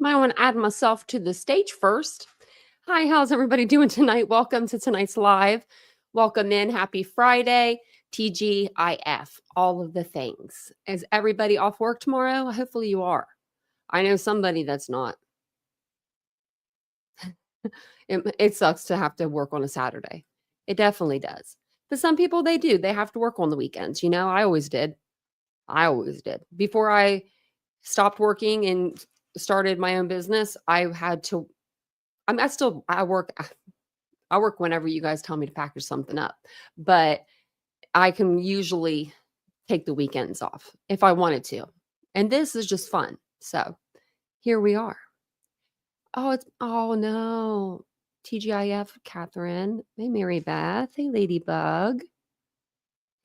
Might want to add myself to the stage first. Hi, how's everybody doing tonight? Welcome to tonight's live. Welcome in. Happy Friday. TGIF. All of the things. Is everybody off work tomorrow? Hopefully you are. I know somebody that's not. It sucks to have to work on a Saturday. It definitely does. But some people, they do. They have to work on the weekends. You know, I always did. I always did. Before I stopped working and started my own business, I had to I work whenever you guys tell me to package something up, but I can usually take the weekends off if I wanted to. And this is just fun. So here we are. Oh no. TGIF, Catherine. Hey, Mary Beth. Hey, Ladybug.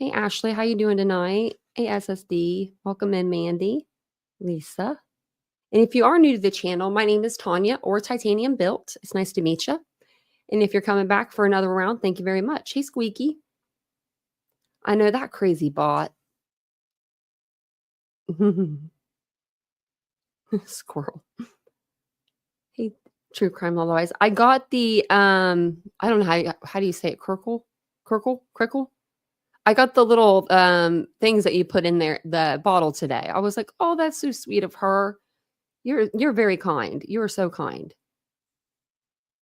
Hey, Ashley. How you doing tonight? Hey, SSD. Welcome in, Mandy. Lisa. And if you are new to the channel, my name is Tanya or TitaniumBuilt. It's nice to meet you. And if you're coming back for another round, thank you very much. Hey, Squeaky. I know that crazy bot. Squirrel. Hey, true crime otherwise. I got the I don't know how do you say it? Crickle? I got the little things that you put in there, the bottle today. I was like, oh, that's so sweet of her. You're very kind. You are so kind.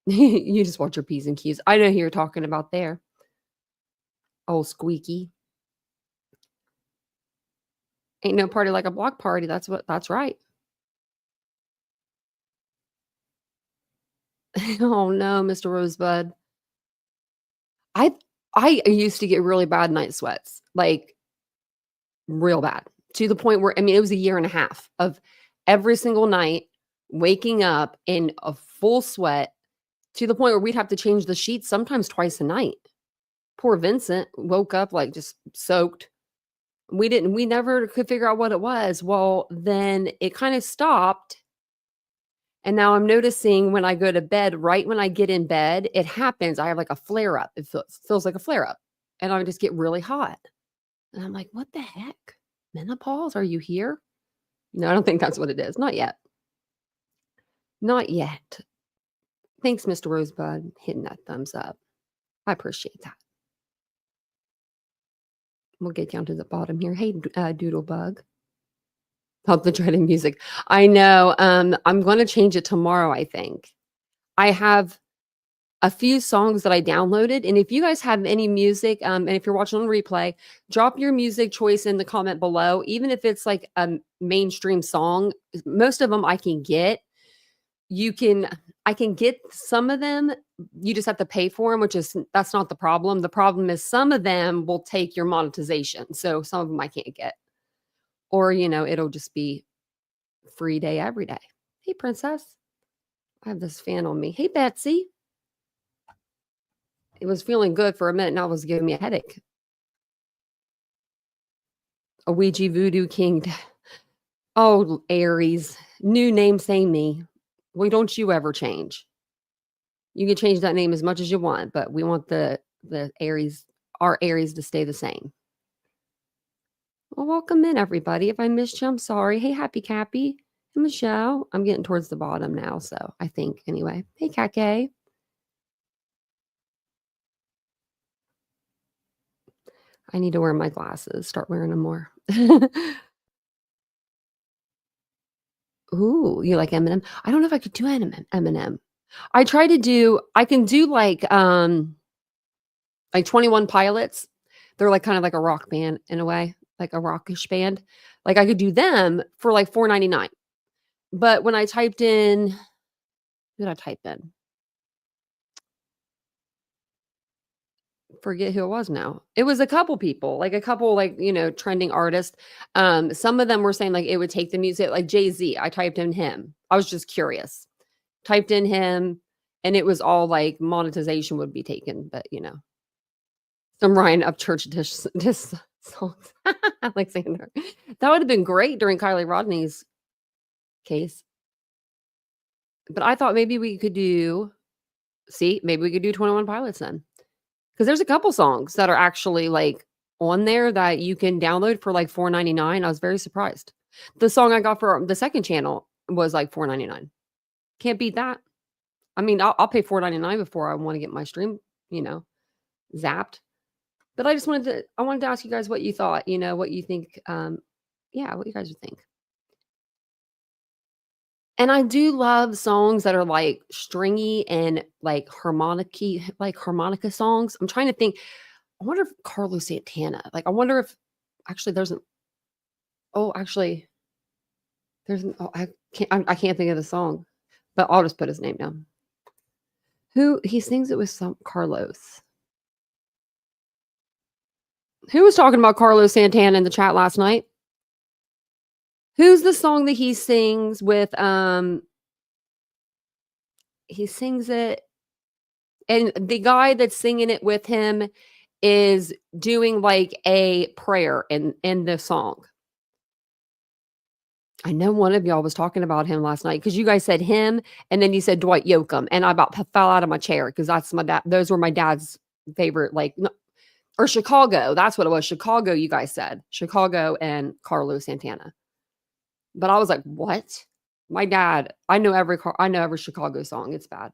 You just watch your P's and Q's. I know who you're talking about there. Oh, Squeaky. Ain't no party like a block party. That's right. Oh no, Mr. Rosebud. I used to get really bad night sweats, like real bad, to the point where, I mean, it was a year and a half of every single night waking up in a full sweat, to the point where we'd have to change the sheets sometimes twice a night. Poor Vincent woke up like just soaked. We never could figure out what it was. Well, then it kind of stopped. And now I'm noticing when I go to bed, right when I get in bed, it happens. I have like a flare up. It feels like a flare up. And I just get really hot. And I'm like, what the heck? Menopause? Are you here? No, I don't think that's what it is. Not yet. Not yet. Thanks, Mr. Rosebud, hitting that thumbs up. I appreciate that. We'll get down to the bottom here. Hey, Doodlebug. Help the dreaded music. I know. I'm going to change it tomorrow, I think. I have a few songs that I downloaded. And if you guys have any music, and if you're watching on replay, drop your music choice in the comment below. Even if it's like a mainstream song, most of them I can get. I can get some of them. You just have to pay for them, that's not the problem. The problem is some of them will take your monetization. So some of them I can't get. Or, it'll just be free day every day. Hey, Princess. I have this fan on me. Hey, Betsy. It was feeling good for a minute. Now it was giving me a headache. A Ouija Voodoo King. Oh, Aries. New name, same me. Well, don't you ever change. You can change that name as much as you want, but we want the Aries, our Aries, to stay the same. Well, welcome in, everybody. If I missed you, I'm sorry. Hey, Happy Cappy. Hey, Michelle. I'm getting towards the bottom now, so I think, anyway. Hey, Kake. I need to wear my glasses. Start wearing them more. Ooh, you like Eminem? I don't know if I could do Eminem. I can do like 21 Pilots. They're like kind of like a rock band in a way, like a rockish band. Like I could do them for like $4.99. But when I typed in, who did I type in? Forget who it was now. It was a couple people, like trending artists. Some of them were saying like it would take the music, like Jay-Z. I typed in him. I was just curious. Typed in him, and it was all like monetization would be taken, but some Ryan Upchurch diss songs. Alexander. That would have been great during Kylie Rodney's case. But I thought maybe we could do 21 Pilots then. Because there's a couple songs that are actually like on there that you can download for like $4.99. I was very surprised. The song I got for the second channel was like $4.99. Can't beat that. I mean, I'll pay $4.99 before I wanna get my stream, you know, zapped. But I wanted to ask you guys what you thought, what you think, yeah, what you guys would think. And I do love songs that are, like, stringy and, like, harmonica songs. I'm trying to think. I wonder if Carlos Santana, like, I wonder if actually there's an oh, actually, there's an oh, I can't think of the song, but I'll just put his name down. Who he sings it with some Carlos. Who was talking about Carlos Santana in the chat last night? Who's the song that he sings with, he sings it and the guy that's singing it with him is doing, like, a prayer in the song. I know one of y'all was talking about him last night because you guys said him, and then you said Dwight Yoakam, and I about fell out of my chair because those were my dad's favorite, like, no or Chicago, that's what it was, Chicago, you guys said. Chicago and Carlos Santana. But I was like, "What?" My dad I know every Chicago song, it's bad.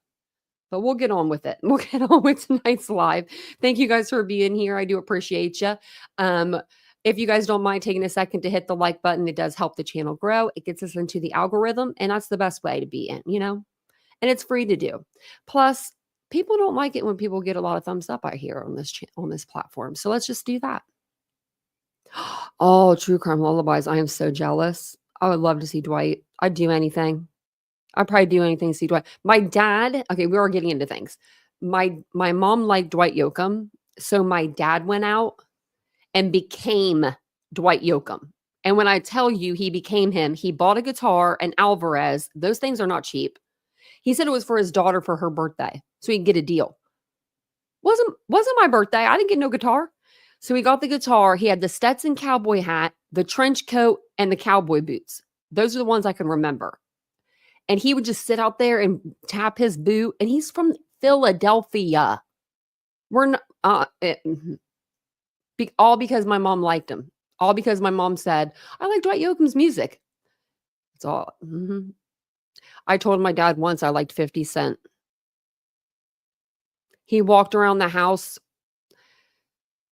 But we'll get on with it. We'll get on with tonight's live. Thank you guys for being here. I do appreciate you. If you guys don't mind taking a second to hit the like button, it does help the channel grow. It gets us into the algorithm, and that's the best way to be in. And it's free to do. Plus, people don't like it when people get a lot of thumbs up, I hear, on this platform. So let's just do that. Oh, true crime lullabies. I am so jealous. I would love to see Dwight. I'd do anything. I'd probably do anything to see Dwight. My dad okay, we are getting into things. My mom liked Dwight Yoakam, so my dad went out and became Dwight Yoakam. And when I tell you he became him, he bought a guitar, and Alvarez. Those things are not cheap. He said it was for his daughter for her birthday, so he could get a deal. Wasn't my birthday. I didn't get no guitar. So he got the guitar. He had the Stetson cowboy hat, the trench coat, and the cowboy boots. Those are the ones I can remember. And he would just sit out there and tap his boot, and he's from Philadelphia. We're not all because my mom liked him. All because my mom said, "I like Dwight Yoakam's music." It's all. I told my dad once I liked 50 Cent. He walked around the house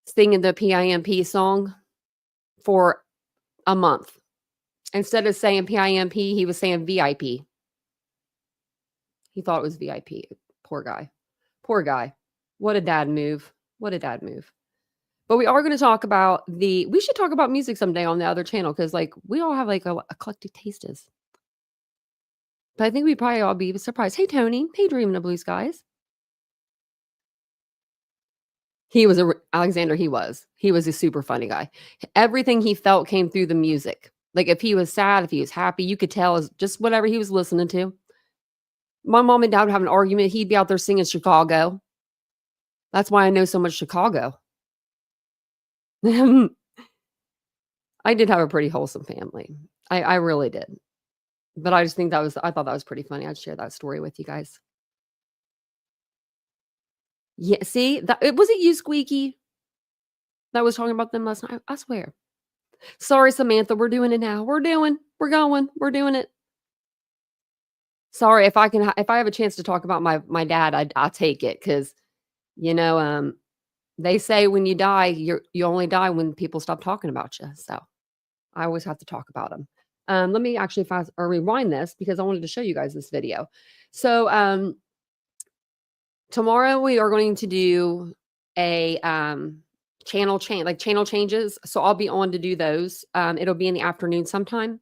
singing the PIMP song for a month. Instead of saying PIMP, he was saying VIP. He thought it was VIP. Poor guy. Poor guy. What a dad move. What a dad move. But we are going to talk about we should talk about music someday on the other channel because, like, we all have, like, a eclectic tastes. But I think we'd probably all be surprised. Hey, Tony. Hey, Dreaming of Blue Skies. He was Alexander, he was. He was a super funny guy. Everything he felt came through the music. Like, if he was sad, if he was happy, you could tell is just whatever he was listening to. My mom and dad would have an argument. He'd be out there singing Chicago. That's why I know so much Chicago. I did have a pretty wholesome family. I really did. But I just think I thought that was pretty funny. I'd share that story with you guys. Yeah, see? Was it you, Squeaky, that was talking about them last night? I swear. Sorry, Samantha, we're doing it now. We're doing it. Sorry, if I have a chance to talk about my dad, I'll take it because, they say when you die, you only die when people stop talking about you. So I always have to talk about them. Let me actually rewind this because I wanted to show you guys this video. So tomorrow we are going to do a channel changes. So I'll be on to do those. It'll be in the afternoon sometime.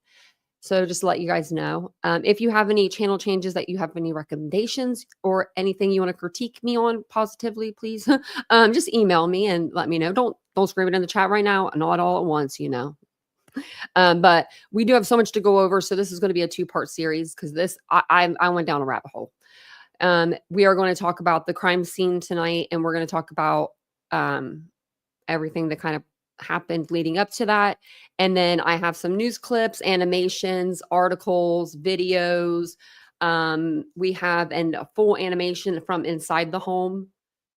So just to let you guys know, if you have any channel changes that you have any recommendations or anything you want to critique me on positively, please just email me and let me know. Don't scream it in the chat right now. Not all at once, But we do have so much to go over. So this is going to be a 2-part series because I went down a rabbit hole. We are going to talk about the crime scene tonight, and we're going to talk about everything that kind of happened leading up to that. And then I have some news clips, animations, articles, videos. We have a full animation from inside the home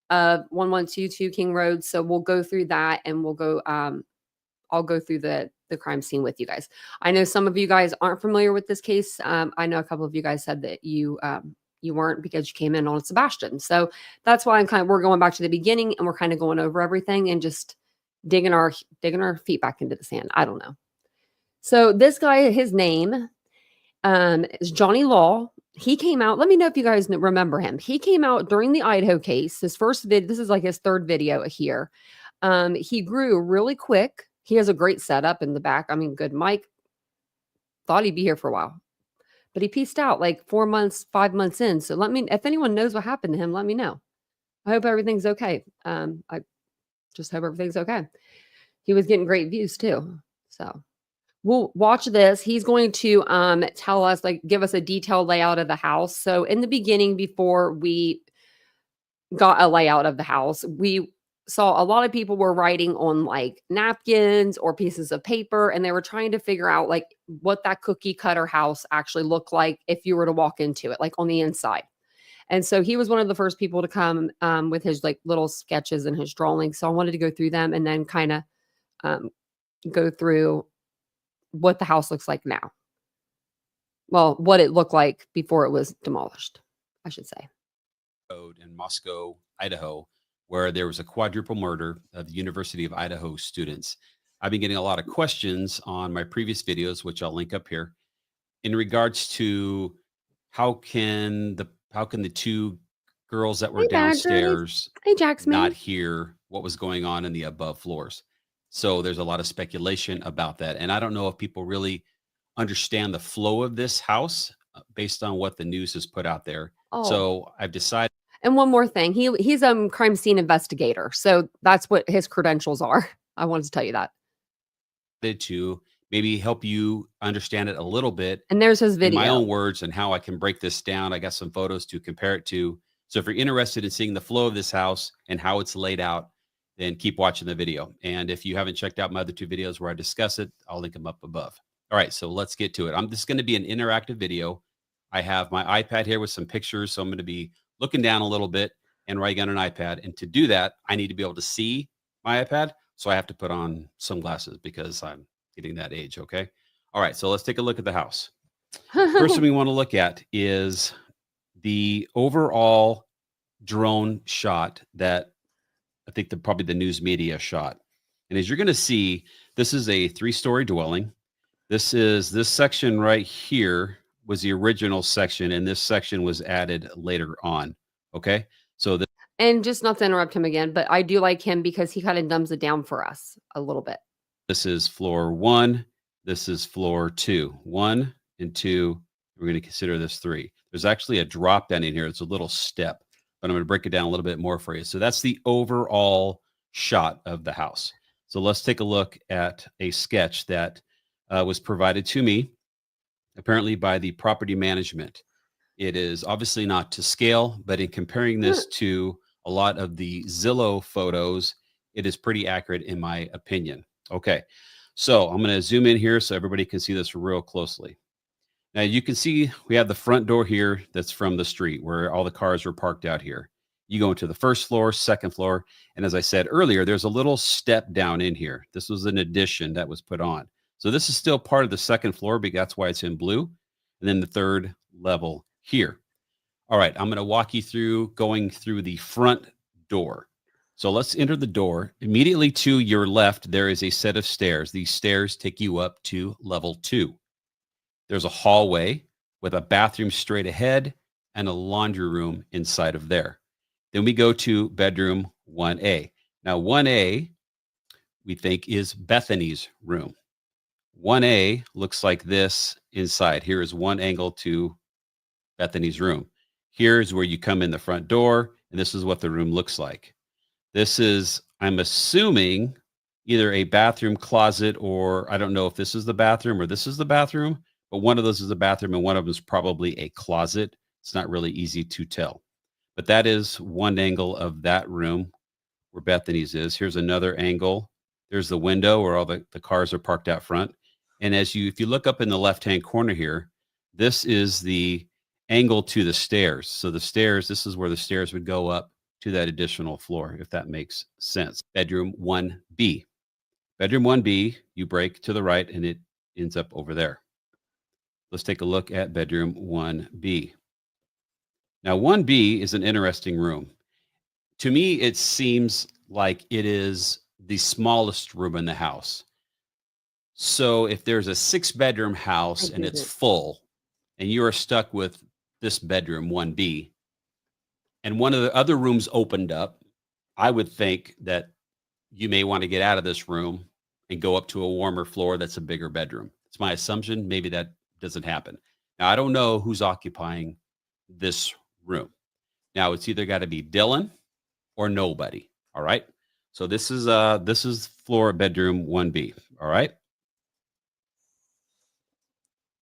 of 1122 King Road. So we'll go through that, and we'll go I'll go through the the crime scene with you guys. I know some of you guys aren't familiar with this case. I know a couple of you guys said that you weren't because you came in on Sebastian. So that's why we're going back to the beginning and we're kind of going over everything and just digging our feet back into the sand. I don't know. So this guy, his name is Johnny Law. He came out. Let me know if you guys remember him. He came out during the Idaho case. His first vid. This is like his third video here. He grew really quick. He has a great setup in the back. I mean, good mic. Thought he'd be here for a while, but he pieced out like 4 months, 5 months in. So let me, if anyone knows what happened to him, let me know. I hope everything's okay. I just hope everything's okay. He was getting great views too. So we'll watch this. He's going to tell us, like, give us a detailed layout of the house. So in the beginning, before we got a layout of the house, we saw a lot of people were writing on like napkins or pieces of paper, and they were trying to figure out like what that cookie cutter house actually looked like if you were to walk into it, like on the inside. And so he was one of the first people to come with his like little sketches and his drawings. So I wanted to go through them and then kind of go through what the house looks like now. Well, what it looked like before it was demolished, I should say. In Moscow, Idaho, where there was a quadruple murder of the University of Idaho students. I've been getting a lot of questions on my previous videos, which I'll link up here, in regards to how can the two girls that were Hey, downstairs hey, Jax, not man. hear what was going on in the above floors. So there's a lot of speculation about that. And I don't know if people really understand the flow of this house based on what the news has put out there. Oh. So I've decided. And one more thing, he's a crime scene investigator. So that's what his credentials are. I wanted to tell you that. To maybe help you understand it a little bit. And there's his video. In my own words and how I can break this down. I got some photos to compare it to. So if you're interested in seeing the flow of this house and how it's laid out, then keep watching the video. And if you haven't checked out my other two videos where I discuss it, I'll link them up above. All right, so let's get to it. This is going to be an interactive video. I have my iPad here with some pictures. So I'm going to be looking down a little bit and writing on an iPad. And to do that, I need to be able to see my iPad. So I have to put on sunglasses because I'm getting that age. Okay. All right. So let's take a look at the house. First thing we want to look at is the overall drone shot that I think probably the news media shot. And as you're going to see, this is a 3-story dwelling. This section right here was the original section, and this section was added later on. Okay. So and just not to interrupt him again, but I do like him because he kind of dumbs it down for us a little bit. This is floor 1. This is floor 2. 1 and 2. We're going to consider this 3. There's actually a drop down in here. It's a little step, but I'm going to break it down a little bit more for you. So that's the overall shot of the house. So let's take a look at a sketch that was provided to me, apparently by the property management. It is obviously not to scale, but in comparing this to a lot of the Zillow photos, it is pretty accurate in my opinion. Okay, so I'm going to zoom in here so everybody can see this real closely. Now you can see we have the front door here that's from the street where all the cars were parked out here. You go into the first floor, second floor, and as I said earlier, there's a little step down in here. This was an addition that was put on. So this is still part of the second floor, but that's why it's in blue. And then the third level here. All right, I'm going to walk you through going through the front door. So let's enter the door. Immediately to your left, there is a set of stairs. These stairs take you up to level 2. There's a hallway with a bathroom straight ahead and a laundry room inside of there. Then we go to bedroom 1A. Now 1A, we think, is Bethany's room. 1A looks like this inside. Here is one angle to Bethany's room. Here's where you come in the front door, and this is what the room looks like. This is, I'm assuming, either a bathroom closet, or I don't know if this is the bathroom or this is the bathroom, but one of those is a bathroom and one of them is probably a closet. It's not really easy to tell. But that is one angle of that room where Bethany's is. Here's another angle. There's the window where all the cars are parked out front. And if you look up in the left-hand corner here, this is the angle to the stairs. So the stairs, this is where the stairs would go up to that additional floor, if that makes sense. Bedroom 1B. Bedroom 1B, you break to the right and it ends up over there. Let's take a look at bedroom 1B. Now, 1B is an interesting room. To me, it seems like it is the smallest room in the house. So if there's a 6-bedroom house I and get it's it. full and you are stuck with this bedroom 1B and one of the other rooms opened up, I would think that you may want to get out of this room and go up to a warmer floor that's a bigger bedroom. It's my assumption. Maybe that doesn't happen. Now, I don't know who's occupying this room. Now, it's either got to be Dylan or nobody. All right. So this is floor bedroom 1B. All right.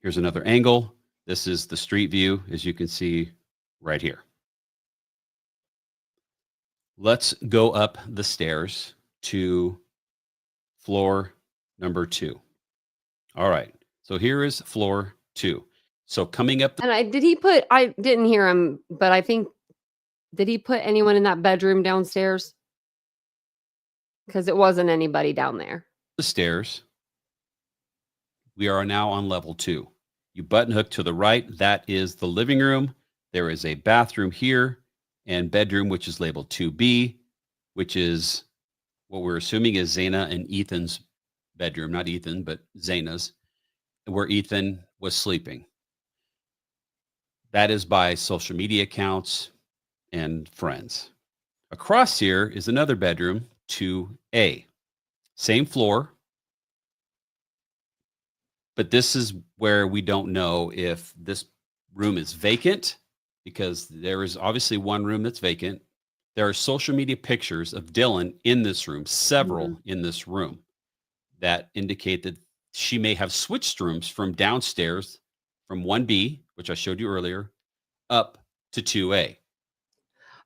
Here's another angle. This is the street view, as you can see right here. Let's go up the stairs to floor number 2. All right. So here is floor 2. So coming up, And I didn't hear him, but I think, did he put anyone in that bedroom downstairs? Because it wasn't anybody down there. the stairs, we are now on level 2. You button hook to the right. That is the living room. There is a bathroom here and bedroom, which is labeled 2B, which is what we're assuming is Zaina and Ethan's bedroom. Not Ethan, but Zaina's, where Ethan was sleeping. That is by social media accounts and friends. Across here is another bedroom, 2A. Same floor, but this is where we don't know if this room is vacant because there is obviously one room that's vacant. There are social media pictures of Dylan in this room, several in this room, that indicate that she may have switched rooms from downstairs from 1B, which I showed you earlier, up to 2A.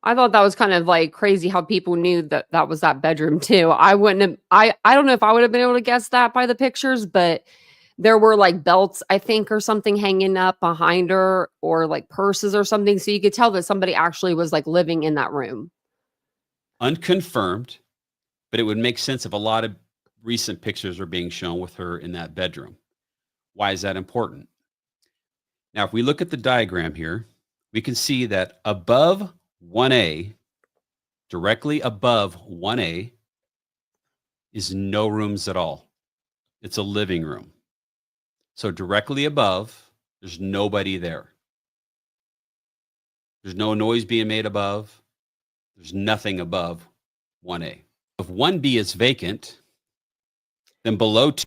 I thought that was kind of like crazy how people knew that that was that bedroom too. I wouldn't have, I don't know if I would have been able to guess that by the pictures, but there were like belts, I think, or something hanging up behind her, or like purses or something. So you could tell that somebody actually was like living in that room. Unconfirmed, but it would make sense if a lot of recent pictures are being shown with her in that bedroom. Why is that important? Now, if we look at the diagram here, we can see that above 1A, directly above 1A, is no rooms at all. It's a living room. So directly above, there's nobody there. There's no noise being made above. There's nothing above 1A. If 1B is vacant, then below 2.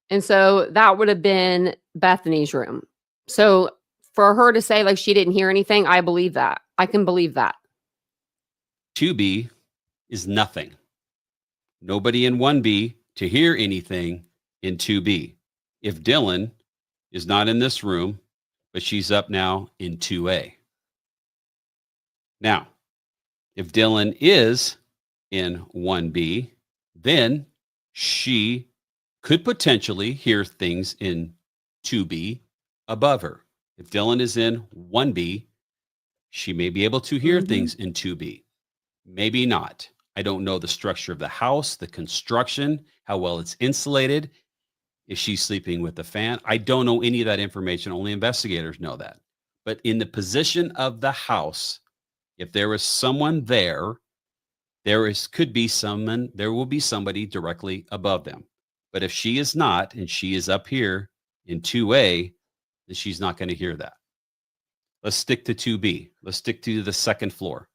And so that would have been Bethany's room. So for her to say like she didn't hear anything, I believe that. I can believe that. 2B is nothing. Nobody in 1B to hear anything in 2B. If Dylan is not in this room, but she's up now in 2A. Now, if Dylan is in 1B, then she could potentially hear things in 2B above her. If Dylan is in 1B, she may be able to hear things in 2B. Maybe not. I don't know the structure of the house, the construction, how well it's insulated. Is she sleeping with the fan? I don't know any of that information. Only investigators know that. But in the position of the house, if there is someone there, there will be somebody directly above them. But if she is not, and she is up here in 2A, then she's not going to hear that. Let's stick to 2B. Let's stick to the second floor.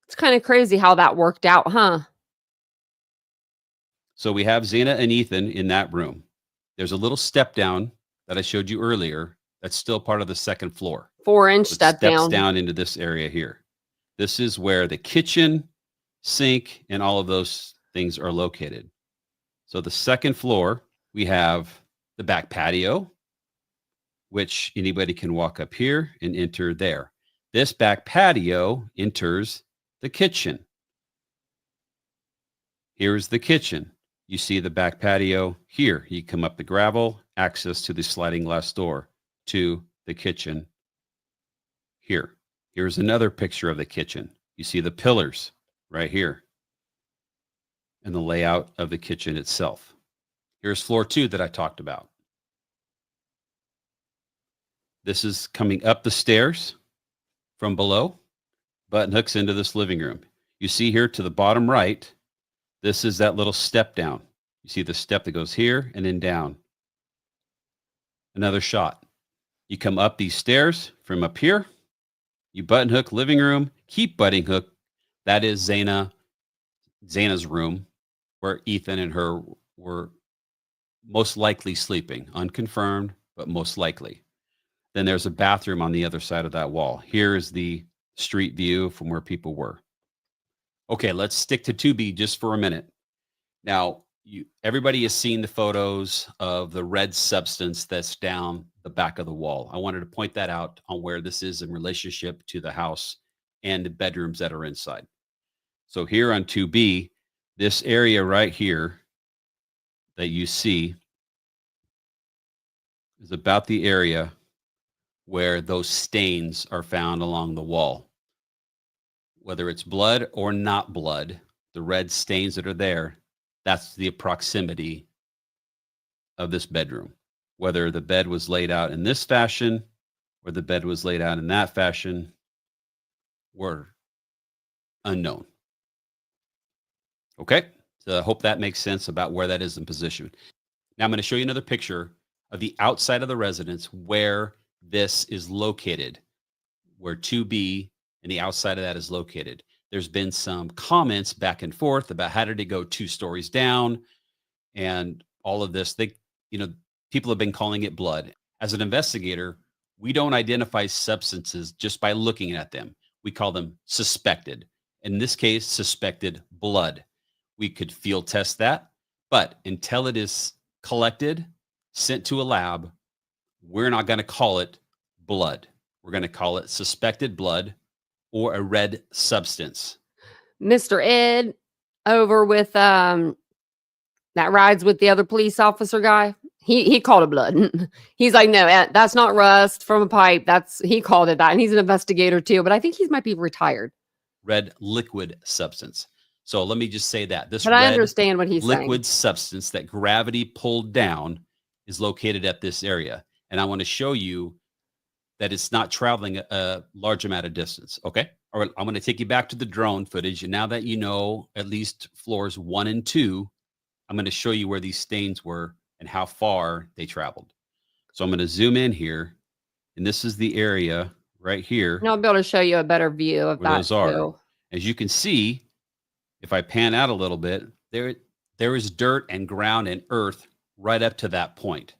It's kind of crazy how that worked out, huh? So we have Zena and Ethan in that room. There's a little step down that I showed you earlier. That's still part of the second floor. 4-inch So it step steps down. down into this area here. This is where the kitchen, sink, and all of those things are located. So the second floor, we have the back patio, which anybody can walk up here and enter there. This back patio enters the kitchen. Here's the kitchen. You see the back patio here. You come up the gravel, access to the sliding glass door to the kitchen here. Here's another picture of the kitchen. You see the pillars right here. and the layout of the kitchen itself. Here's floor 2 that I talked about. This is coming up the stairs from below, button hooks into this living room. You see here to the bottom right, this is that little step down. You see the step that goes here and then down. Another shot. You come up these stairs from up here, you button hook living room, keep button hook. That is Zana's room where Ethan and her were most likely sleeping, unconfirmed, but most likely. Then there's a bathroom on the other side of that wall. Here is the street view from where people were. Okay, let's stick to 2B just for a minute. Now, everybody has seen the photos of the red substance that's down the back of the wall. I wanted to point that out on where this is in relationship to the house and the bedrooms that are inside. So here on 2B, this area right here that you see is about the area where those stains are found along the wall. Whether it's blood or not blood, the red stains that are there, that's the proximity of this bedroom. Whether the bed was laid out in this fashion or the bed was laid out in that fashion were unknown. Okay, so I hope that makes sense about where that is in position. Now I'm going to show you another picture of the outside of the residence where this is located, where 2B and the outside of that is located. There's been some comments back and forth about how did it go 2 stories down and all of this. People have been calling it blood. As an investigator, we don't identify substances just by looking at them. We call them suspected. In this case, suspected blood. We could field test that, but until it is collected, sent to a lab, we're not going to call it blood. We're going to call it suspected blood or a red substance. Mr. Ed over with that rides with the other police officer guy, he called it blood. He's like, no, that's not rust from a pipe. He called it that. And he's an investigator too, but I think he might be retired. Red liquid substance. So let me just say that this But I understand what he's liquid saying. substance that gravity pulled down is located at this area. And I want to show you that it's not traveling a large amount of distance. Okay. All right. I'm going to take you back to the drone footage. And now that you know at least floors 1 and 2, I'm going to show you where these stains were and how far they traveled. So I'm going to zoom in here. And this is the area right here. And I'll be able to show you a better view of where that those are. too. As you can see, if I pan out a little bit, there is dirt and ground and earth right up to that point.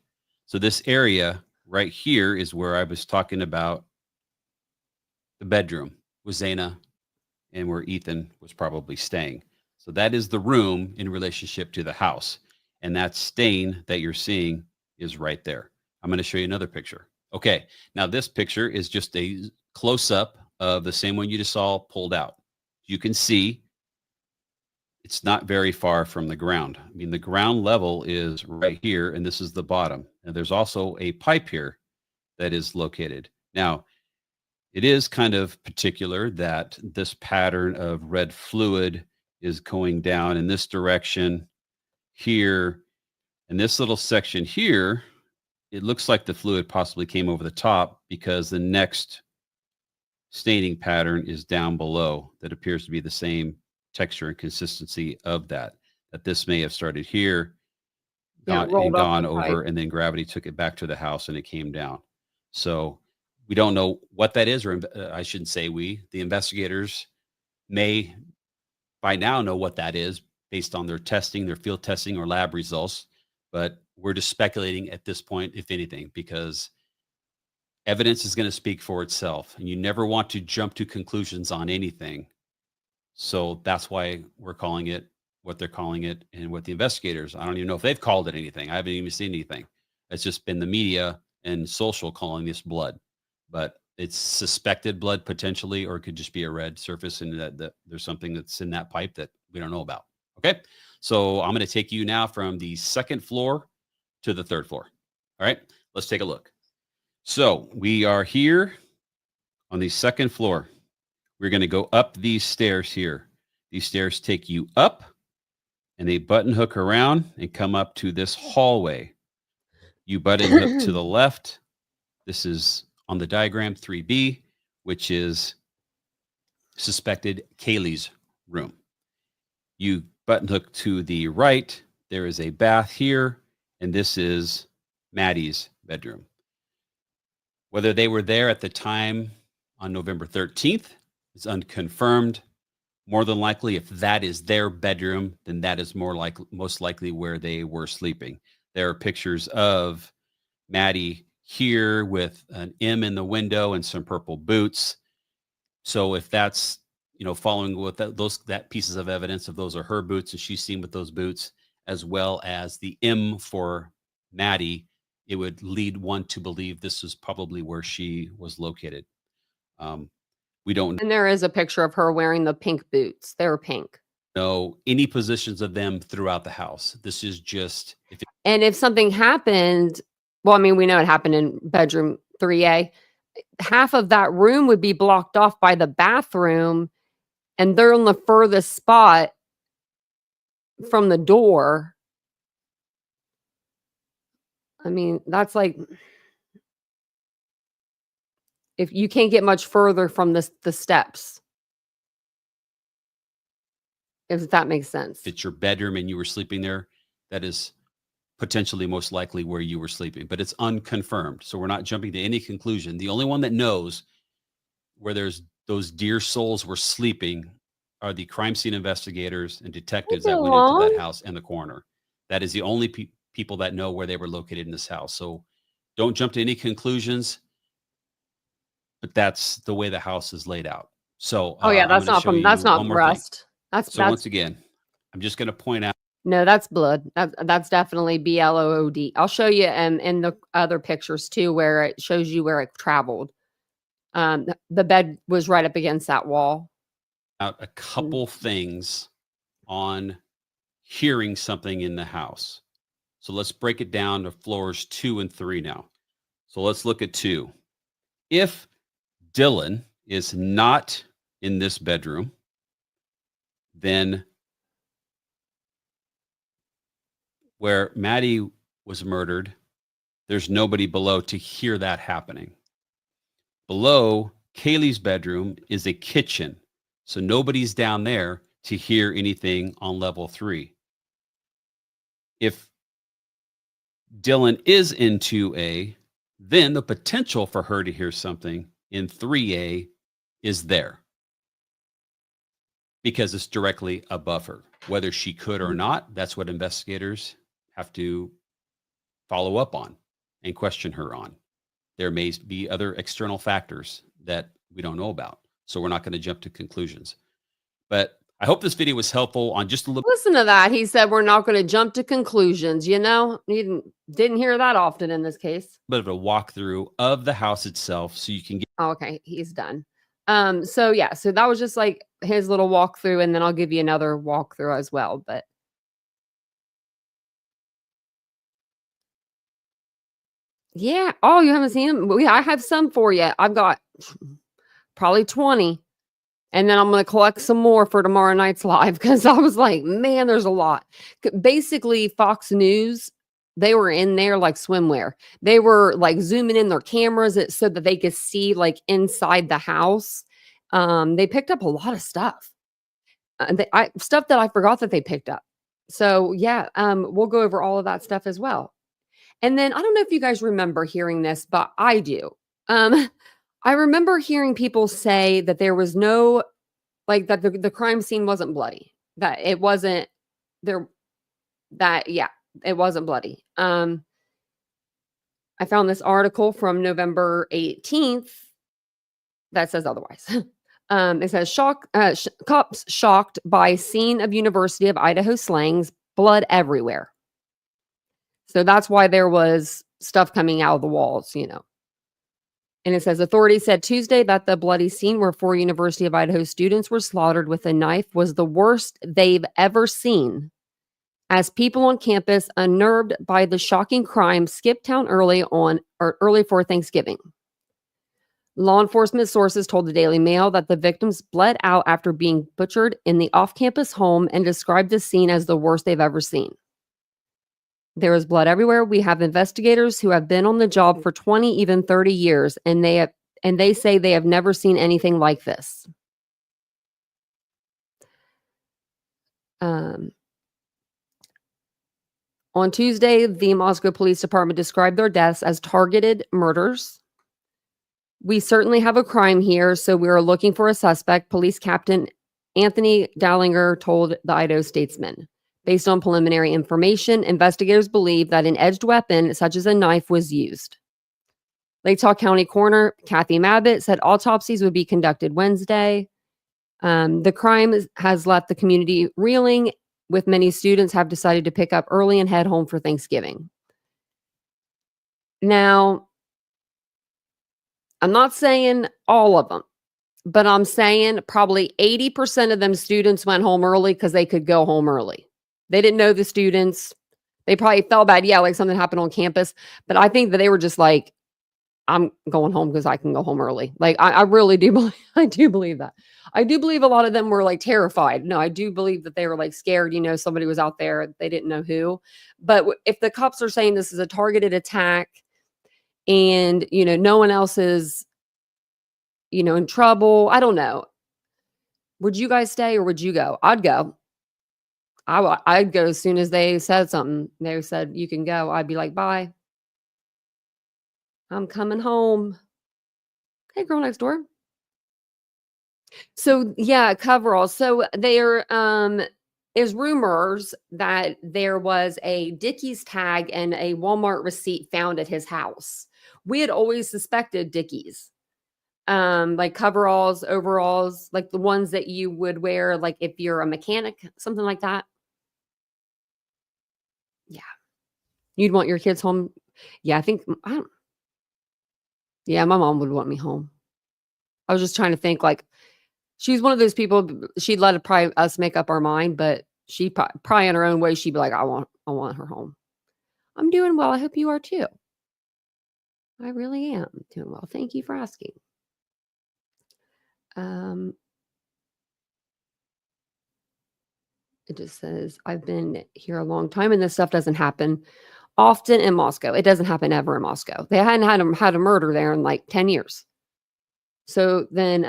So this area right here is where I was talking about the bedroom with Zana and where Ethan was probably staying. So that is the room in relationship to the house. And that stain that you're seeing is right there. I'm going to show you another picture. Okay. Now this picture is just a close up of the same one you just saw pulled out. You can see it's not very far from the ground. I mean, the ground level is right here, and this is the bottom. And there's also a pipe here that is located. Now, it is kind of particular that this pattern of red fluid is going down in this direction here. And this little section here, it looks like the fluid possibly came over the top because the next staining pattern is down below that appears to be the same texture and consistency of that this may have started here, gone over, and then gravity took it back to the house and it came down. So we don't know what that is, or I shouldn't say the investigators may by now know what that is based on their testing, their field testing or lab results. But we're just speculating at this point, if anything, because evidence is going to speak for itself, and you never want to jump to conclusions on anything. So that's why we're calling it what they're calling it, and what the investigators, I don't even know if they've called it anything. I haven't even seen anything. It's just been the media and social calling this blood, but it's suspected blood potentially, or it could just be a red surface, and that there's something that's in that pipe that we don't know about. Okay. So I'm going to take you now from the 2nd floor to the 3rd floor. All right, let's take a look. So we are here on the 2nd floor. We're going to go up these stairs here. These stairs take you up and they button hook around and come up to this hallway. You button hook to the left. This is on the diagram 3B, which is suspected Kaylee's room. You button hook to the right. There is a bath here, and this is Maddie's bedroom. Whether they were there at the time on November 13th is unconfirmed. More than likely, if that is their bedroom, then that is most likely where they were sleeping. There are pictures of Maddie here with an M in the window and some purple boots. So if that's, following with that pieces of evidence, if those are her boots and she's seen with those boots, as well as the M for Maddie, it would lead one to believe this is probably where she was located. We don't And there is a picture of her wearing the pink boots. They were pink. know any positions of them throughout the house. This is just And if something happened, well, I mean, we know it happened in bedroom 3A. Half of that room would be blocked off by the bathroom, and they're on the furthest spot from the door. I mean, that's like, if you can't get much further from the steps, if that makes sense. if it's your bedroom and you were sleeping there, that is potentially most likely where you were sleeping, but it's unconfirmed. So we're not jumping to any conclusion. The only one that knows where those dear souls were sleeping are the crime scene investigators and detectives that went into that house and the coroner. That is the only people that know where they were located in this house. So don't jump to any conclusions, but that's the way the house is laid out. So Oh yeah, that's I'm gonna not show you one more thing. rust. So once again, I'm just going to point out. No, that's blood. That's definitely blood. I'll show you in the other pictures too, where it shows you where it traveled. The bed was right up against that wall. Out a couple things on hearing something in the house. So let's break it down to floors 2 and 3 now. So let's look at 2. If Dylan is not in this bedroom, then where Maddie was murdered, there's nobody below to hear that happening. Below Kaylee's bedroom is a kitchen, so nobody's down there to hear anything on level 3. If Dylan is in 2A, then the potential for her to hear something in 3A is there because it's directly above her. Whether she could or not, that's what investigators have to follow up on and question her on. There may be other external factors that we don't know about, so we're not going to jump to conclusions. But I hope this video was helpful on just a little. Listen to that. He said we're not going to jump to conclusions. You didn't hear that often in this case. Bit of a walkthrough of the house itself, so you can get. Oh, okay, he's done. So yeah, so that was just like his little walkthrough, and then I'll give you another walkthrough as well. But yeah, oh, you haven't seen them? I have some for you. I've got probably 20. And then I'm going to collect some more for tomorrow night's live because I was like, man, there's a lot. Basically, Fox News, they were in there like swimwear. They were like zooming in their cameras so that they could see like inside the house. They picked up a lot of stuff. Stuff that I forgot that they picked up. So yeah, we'll go over all of that stuff as well. And then I don't know if you guys remember hearing this, but I do. I remember hearing people say that there was no, like that the crime scene wasn't bloody, that it wasn't there, that, yeah, it wasn't bloody. I found this article from November 18th that says otherwise. It says cops shocked by scene of University of Idaho slangs, blood everywhere. So that's why there was stuff coming out of the walls, And it says authorities said Tuesday that the bloody scene where 4 University of Idaho students were slaughtered with a knife was the worst they've ever seen, as people on campus, unnerved by the shocking crime, skipped town early for Thanksgiving. Law enforcement sources told the Daily Mail that the victims bled out after being butchered in the off-campus home and described the scene as the worst they've ever seen. There is blood everywhere. We have investigators who have been on the job for 20, even 30 years, and they say they have never seen anything like this. On Tuesday, the Moscow Police Department described their deaths as targeted murders. We certainly have a crime here, so we are looking for a suspect, Police Captain Anthony Dallinger told the Idaho Statesman. Based on preliminary information, investigators believe that an edged weapon, such as a knife, was used. Lake Tahoe County Coroner Kathy Mabbitt said autopsies would be conducted Wednesday. The crime has left the community reeling, with many students have decided to pick up early and head home for Thanksgiving. Now, I'm not saying all of them, but I'm saying probably 80% of them students went home early because they could go home early. They didn't know the students. They probably felt bad. Yeah, like something happened on campus. But I think that they were just like, I'm going home because I can go home early. Like, I really do believe, I do believe that. I do believe a lot of them were like terrified. No, I do believe that they were like scared. You know, somebody was out there. They didn't know who. But if the cops are saying this is a targeted attack and, you know, no one else is, you know, in trouble, I don't know. Would you guys stay or would you go? I'd go. I'd go as soon as they said something. They said, you can go. I'd be like, bye. I'm coming home. Hey, girl next door. So, yeah, coveralls. So there is rumors that there was a Dickies tag and a Walmart receipt found at his house. We had always suspected Dickies. Like coveralls, overalls, like the ones that you would wear, like if you're a mechanic, something like that. Yeah. You'd want your kids home. Yeah, yeah, my mom would want me home. I was just trying to think, like, she's one of those people, she'd let us make up our mind, but she probably in her own way, she'd be like, I want her home. I'm doing well. I hope you are too. I really am doing well. Thank you for asking. It just says, I've been here a long time and this stuff doesn't happen often in Moscow. It doesn't happen ever in Moscow. They hadn't had a murder there in like 10 years. So then,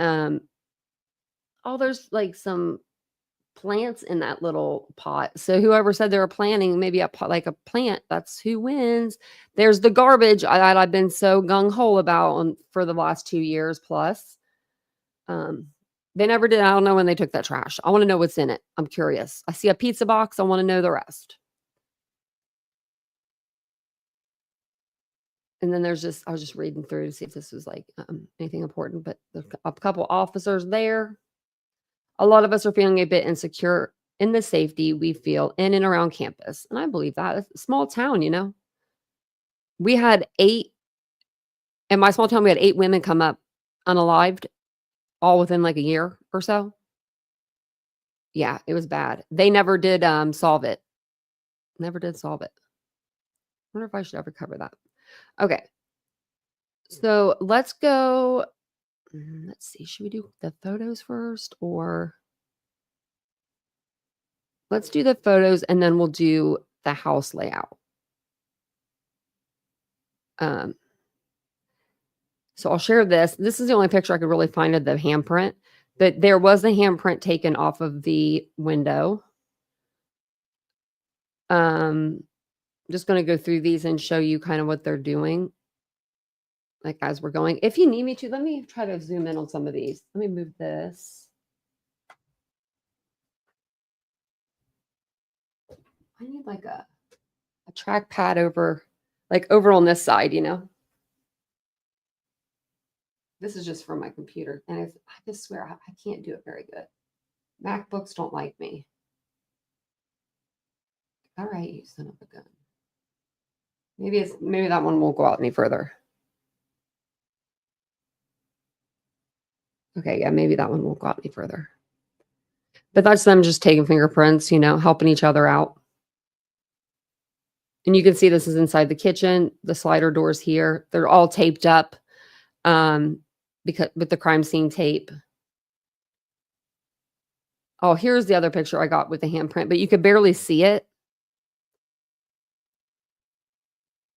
there's like some plants in that little pot. So whoever said they were planting maybe a pot, like a plant, that's who wins. There's the garbage that I've been so gung-ho about for the last 2 years plus. They never did. I don't know when they took that trash. I want to know what's in it. I'm curious. I see a pizza box. I want to know the rest. And then I was just reading through to see if this was like anything important, but there's a couple officers there. A lot of us are feeling a bit insecure in the safety we feel in and around campus. And I believe that. It's a small town, you know. We had 8, in my small town, we had 8 women come up unalived, all within like a year or so. Yeah, it was bad. They never did solve it. Never did solve it. I wonder if I should ever cover that. Okay. So let's go. Let's see. Should we do the photos first or let's do the photos and then we'll do the house layout. So I'll share this. This is the only picture I could really find of the handprint, but there was a handprint taken off of the window. Just going to go through these and show you kind of what they're doing. Like as we're going, if you need me to, let me try to zoom in on some of these. Let me move this. I need like a trackpad over on this side, you know. This is just from my computer. And I just swear I can't do it very good. MacBooks don't like me. All right, you son of a gun. Maybe that one won't go out any further. Okay, yeah, maybe that one won't go out any further. But that's them just taking fingerprints, you know, helping each other out. And you can see this is inside the kitchen. The slider doors here, they're all taped up. because with the crime scene tape. Oh, here's the other picture I got with the handprint, but you could barely see it.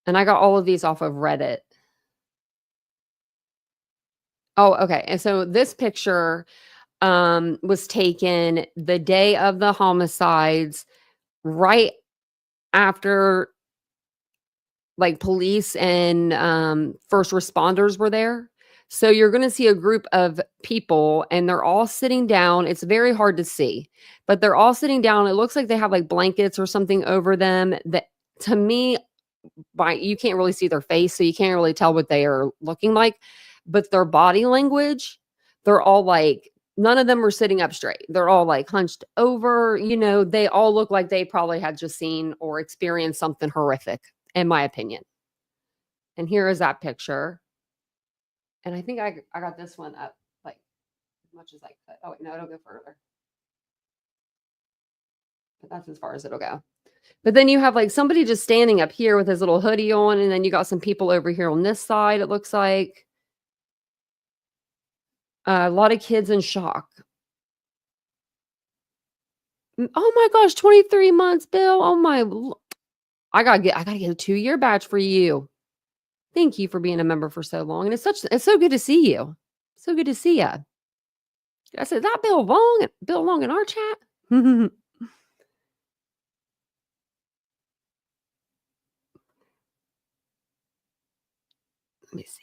And I got all of these off of Reddit. Oh, okay. And so this picture was taken the day of the homicides, right after like police and first responders were there. So you're going to see a group of people and they're all sitting down. It's very hard to see, but they're all sitting down. It looks like they have like blankets or something over them that to me, you can't really see their face, so you can't really tell what they are looking like, but their body language, they're all like none of them are sitting up straight. They're all like hunched over, they all look like they probably had just seen or experienced something horrific, in my opinion. And here is that picture. And I think I got this one up like as much as I could. Oh, wait, no, it'll go further. But that's as far as it'll go. But then you have like somebody just standing up here with his little hoodie on, and then you got some people over here on this side, it looks like. A lot of kids in shock. Oh my gosh, 23 months, Bill. Oh my, I gotta get a 2-year badge for you. Thank you for being a member for so long. And it's so good to see you. So good to see you. I said, that Bill Long in our chat. Let me see.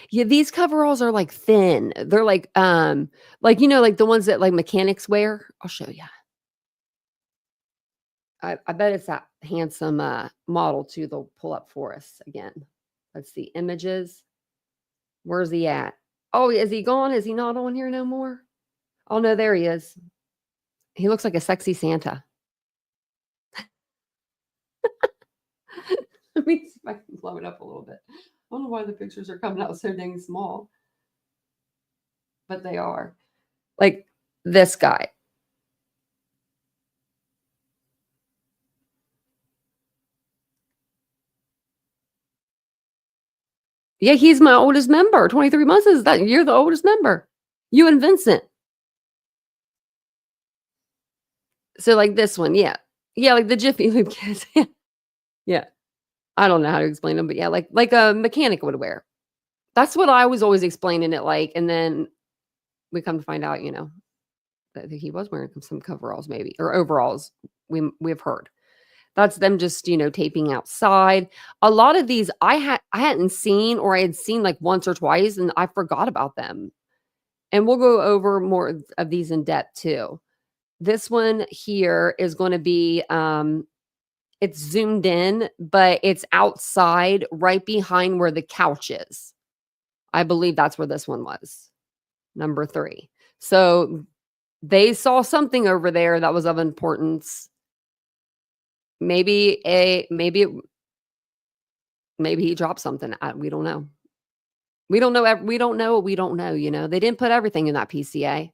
Yeah, these coveralls are like thin. They're like like the ones that like mechanics wear. I'll show you. I bet it's that handsome model too. They'll pull up for us again. Let's see images. Where's he at? Oh, is he gone? Is he not on here no more? Oh no, there he is. He looks like a sexy Santa. Let me see if I can blow it up a little bit. I don't know why the pictures are coming out so dang small, but they are. Like this guy. Yeah, he's my oldest member. 23 months is that you're the oldest member. You and Vincent. So like this one, yeah. Yeah, like the Jiffy Lube kids. Yeah. I don't know how to explain them, but yeah, like a mechanic would wear. That's what I was always explaining it like, and then we come to find out, that he was wearing some coveralls maybe or overalls. We've heard. That's them just, taping outside. A lot of these I hadn't seen or I had seen like once or twice and I forgot about them. And we'll go over more of these in depth too. This one here is going to be it's zoomed in, but it's outside right behind where the couch is. I believe that's where this one was. Number 3. So they saw something over there that was of importance. Maybe he dropped something. We don't know. We don't know. We don't know what we don't know. They didn't put everything in that PCA.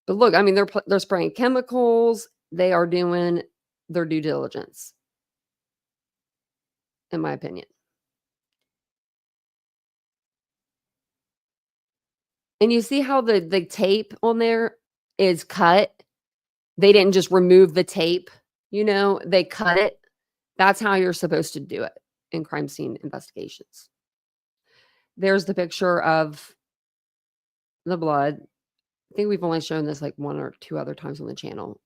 But look, I mean, they're spraying chemicals. They are doing their due diligence, in my opinion. And you see how the tape on there is cut? They didn't just remove the tape, they cut it. That's how you're supposed to do it in crime scene investigations. There's the picture of the blood. I think we've only shown this like 1 or 2 other times on the channel.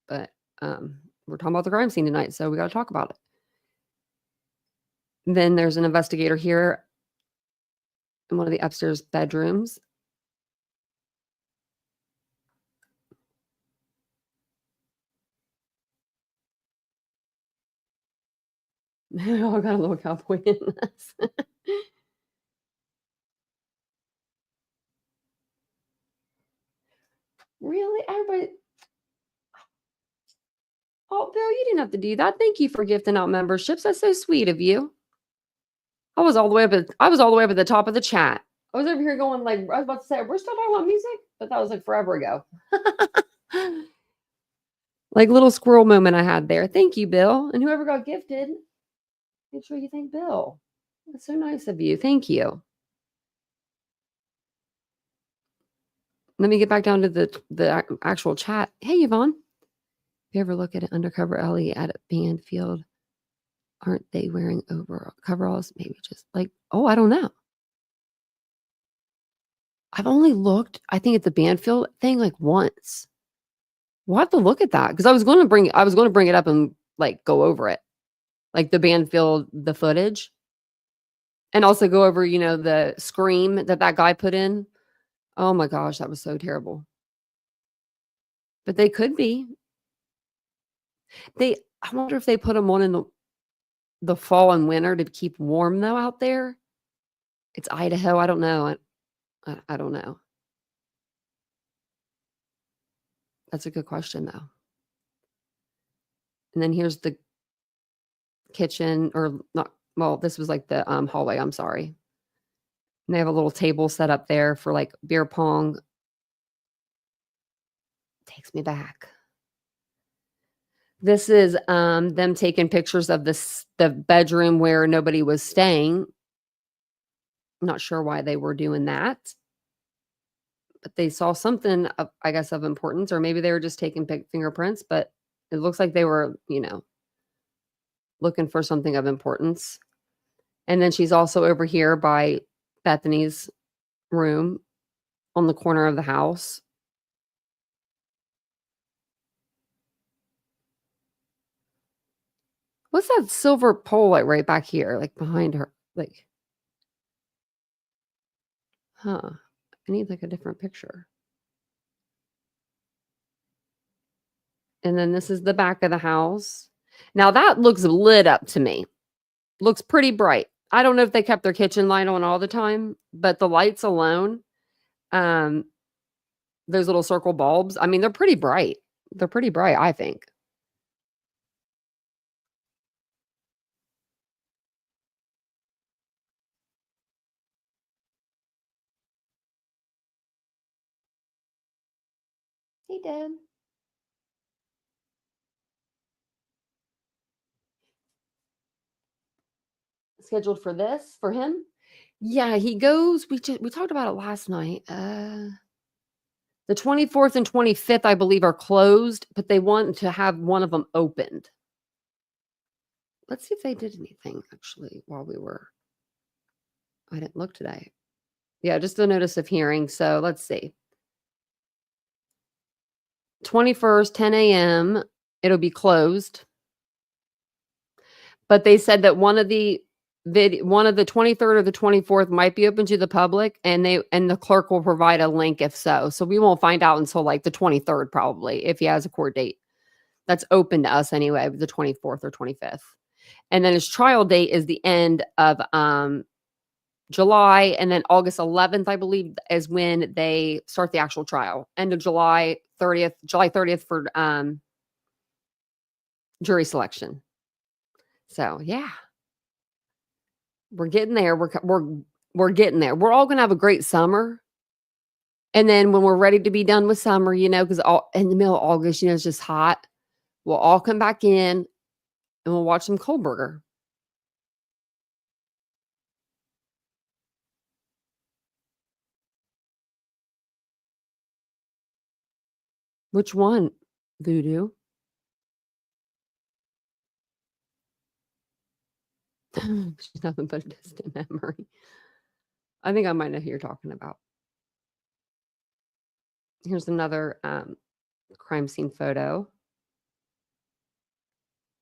But we're talking about the crime scene tonight, so we got to talk about it. Then there's an investigator here in one of the upstairs bedrooms. Oh, I got a little cowboy in this. Really? Everybody. Oh, Bill, you didn't have to do that. Thank you for gifting out memberships. That's so sweet of you. I was all the way up at the top of the chat. I was over here going like, I was about to say, we're still talking about music, but that was like forever ago. Like little squirrel moment I had there. Thank you, Bill. And whoever got gifted, make sure you thank Bill. That's so nice of you. Thank you. Let me get back down to the actual chat. Hey, Yvonne. If you ever look at an undercover Ellie at a band field, aren't they wearing coveralls? Maybe just like, oh, I don't know. I've only looked, I think, at the Banfield thing like once. We'll have to look at that because I was going to bring it up and like go over it, like the Banfield, the footage, and also go over, the scream that guy put in. Oh my gosh, that was so terrible. But they could be. I wonder if they put them on in the fall and winter to keep warm though out there. It's Idaho. I don't know. I don't know. That's a good question though. And then here's the kitchen, or not. Well, this was like the hallway. I'm sorry. And they have a little table set up there for like beer pong. Takes me back. This is them taking pictures of the bedroom where nobody was staying. I'm not sure why they were doing that, but they saw something of, I guess, of importance, or maybe they were just taking fingerprints, but it looks like they were, looking for something of importance. And then she's also over here by Bethany's room on the corner of the house. What's that silver pole like right back here, like behind her? Like, I need like a different picture. And then this is the back of the house. Now that looks lit up to me. Looks pretty bright. I don't know if they kept their kitchen light on all the time, but the lights alone, those little circle bulbs, I mean, they're pretty bright. They're pretty bright, I think. Hey, Dad. Scheduled for this for him? Yeah, he goes. We talked about it last night. The 24th and 25th, I believe, are closed, but they want to have one of them opened. Let's see if they did anything actually while we were. I didn't look today. Yeah, just a notice of hearing. So let's see. 21st, 10 a.m. It'll be closed. But they said that one of the 23rd or the 24th might be open to the public, and the clerk will provide a link if so. So we won't find out until like the 23rd probably, if he has a court date. That's open to us anyway, the 24th or 25th. And then his trial date is the end of July, and then August 11th, I believe, is when they start the actual trial. End of July 30th for jury selection. So yeah, we're getting there. We're getting there. We're all gonna have a great summer, and then when we're ready to be done with summer, because in the middle of August, it's just hot. We'll all come back in, and we'll watch some Kohlberger. Which one? Voodoo. She's nothing but a distant memory. I think I might know who you're talking about. Here's another crime scene photo.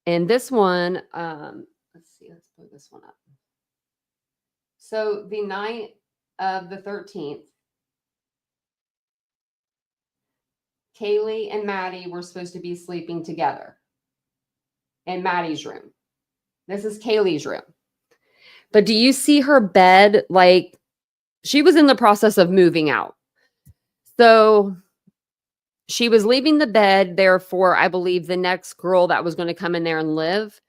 And this one, let's see, let's put this one up. So the night of the 13th, Kaylee and Maddie were supposed to be sleeping together in Maddie's room. This is Kaylee's room. But do you see her bed? Like, she was in the process of moving out. So she was leaving the bed there for, I believe, the next girl that was going to come in there and live.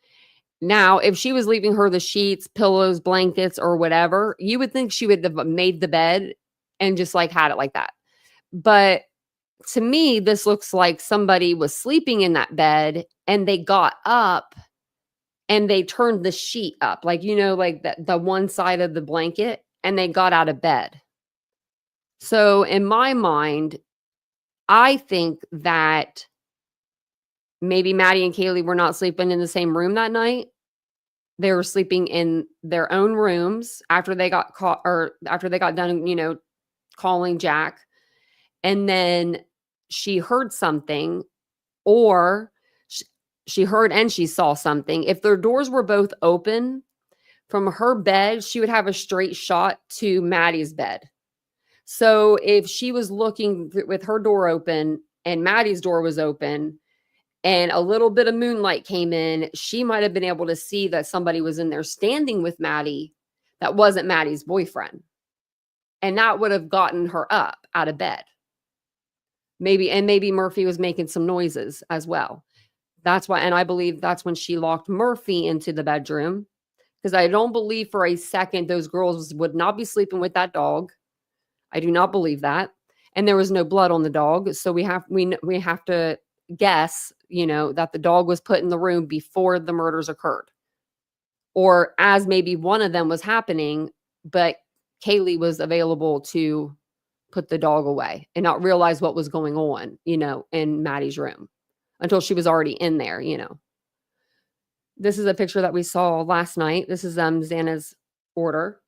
Now, if she was leaving her the sheets, pillows, blankets, or whatever, you would think she would have made the bed and just like had it like that. But to me, this looks like somebody was sleeping in that bed and they got up and they turned the sheet up, like, like the one side of the blanket, and they got out of bed. So in my mind, I think that maybe Maddie and Kaylee were not sleeping in the same room that night. They were sleeping in their own rooms after they got caught, or after they got done, calling Jack. And then she heard something, or she heard and she saw something. If their doors were both open from her bed, she would have a straight shot to Maddie's bed. So if she was looking with her door open and Maddie's door was open and a little bit of moonlight came in, she might have been able to see that somebody was in there standing with Maddie that wasn't Maddie's boyfriend. And that would have gotten her up out of bed. Maybe Murphy was making some noises as well. That's why, and I believe that's when she locked Murphy into the bedroom, because I don't believe for a second those girls would not be sleeping with that dog. I do not believe that. And there was no blood on the dog. So we have to guess, that the dog was put in the room before the murders occurred. Or as maybe one of them was happening, but Kaylee was available to put the dog away and not realize what was going on, in Maddie's room until she was already in there. This is a picture that we saw last night. This is Xana's order.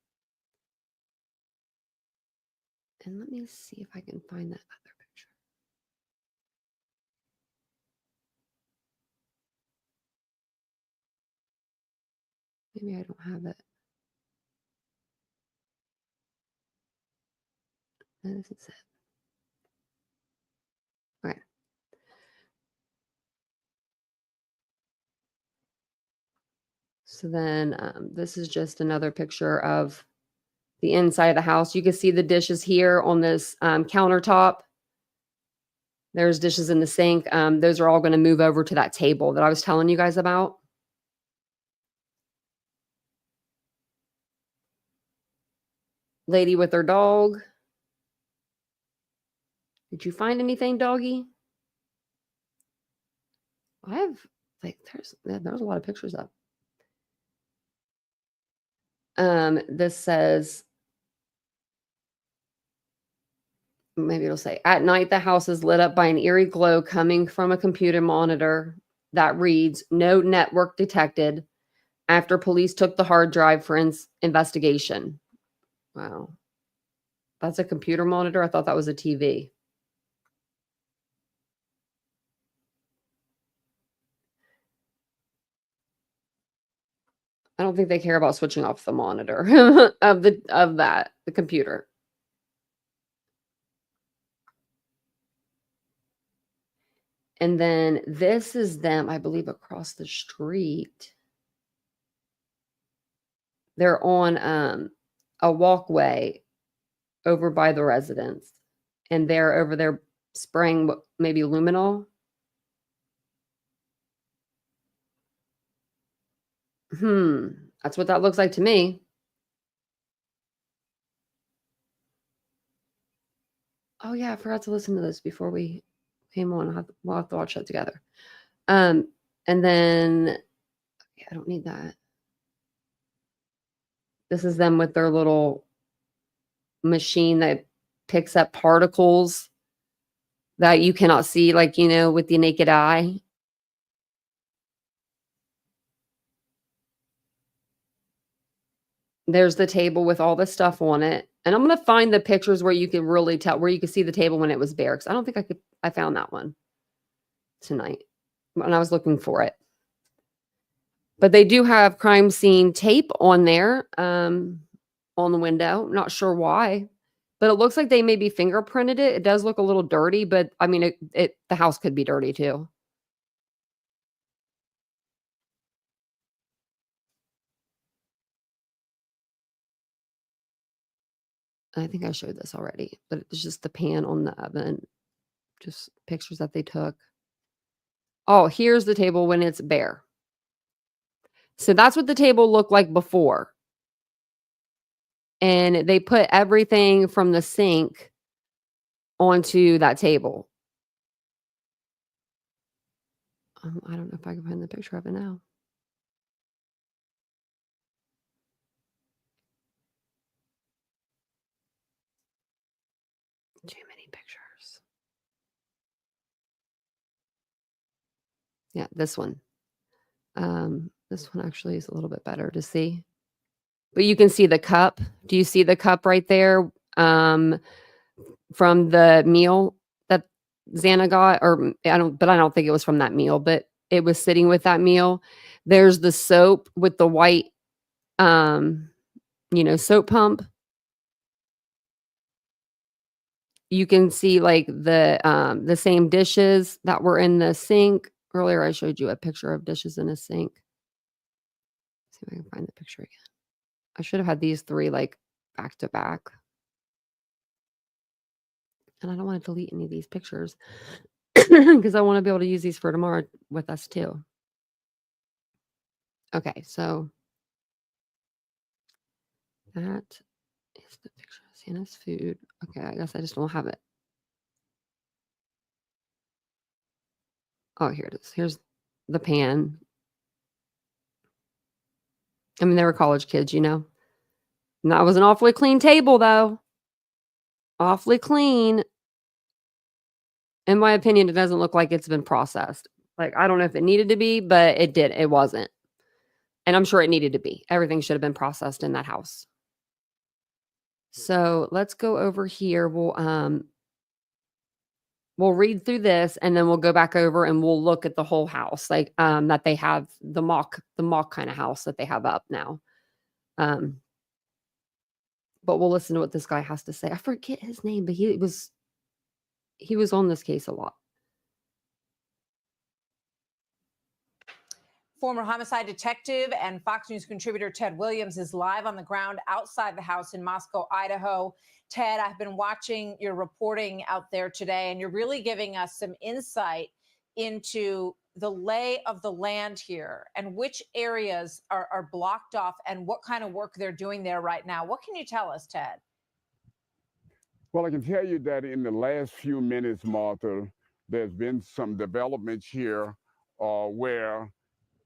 And let me see if I can find that other picture. Maybe I don't have it. No, this is it. Okay. So then this is just another picture of the inside of the house. You can see the dishes here on this countertop. There's dishes in the sink. Those are all going to move over to that table that I was telling you guys about. Lady with her dog. Did you find anything, doggy? I have, there's a lot of pictures up. This says, maybe it'll say, at night, the house is lit up by an eerie glow coming from a computer monitor that reads, no network detected, after police took the hard drive for investigation. Wow. That's a computer monitor? I thought that was a TV. I don't think they care about switching off the monitor of the computer. And then this is them, I believe, across the street. They're on a walkway over by the residence. And they're over there spraying maybe luminol. That's what that looks like to me. Oh yeah, I forgot to listen to this before we came on. We'll have to watch that together. And then I don't need that. This is them with their little machine that picks up particles that you cannot see, like, with the naked eye. There's the table with all the stuff on it. And I'm going to find the pictures where you can really tell, where you can see the table when it was bare. Because I don't think I found that one tonight when I was looking for it. But they do have crime scene tape on there, on the window. Not sure why. But it looks like they maybe fingerprinted it. It does look a little dirty, but I mean, the house could be dirty too. I think I showed this already, but it's just the pan on the oven. Just pictures that they took. Oh, here's the table when it's bare. So that's what the table looked like before. And they put everything from the sink onto that table. I don't know if I can find the picture of it now. Too many pictures. Yeah, this one. This one actually is a little bit better to see. But you can see the cup. Do you see the cup right there? From the meal that Xana got, or I don't think it was from that meal, but it was sitting with that meal. There's the soap with the white, soap pump. You can see like the same dishes that were in the sink. Earlier, I showed you a picture of dishes in a sink. See if I can find the picture again. I should have had these 3 like back to back. And I don't want to delete any of these pictures because I want to be able to use these for tomorrow with us too. Okay, so that is the picture of Santa's food. Okay, I guess I just don't have it. Oh, here it is. Here's the pan. I mean, they were college kids, And that was an awfully clean table, though. Awfully clean. In my opinion, it doesn't look like it's been processed. Like, I don't know if it needed to be, but it did. It wasn't. And I'm sure it needed to be. Everything should have been processed in that house. So let's go over here. We'll read through this and then we'll go back over and we'll look at the whole house, like that they have the mock kind of house that they have up now. But we'll listen to what this guy has to say. I forget his name, but he was on this case a lot. Former homicide detective and Fox News contributor Ted Williams is live on the ground outside the house in Moscow, Idaho. Ted, I've been watching your reporting out there today, and you're really giving us some insight into the lay of the land here and which areas are blocked off and what kind of work they're doing there right now. What can you tell us, Ted? Well, I can tell you that in the last few minutes, Martha, there's been some developments here where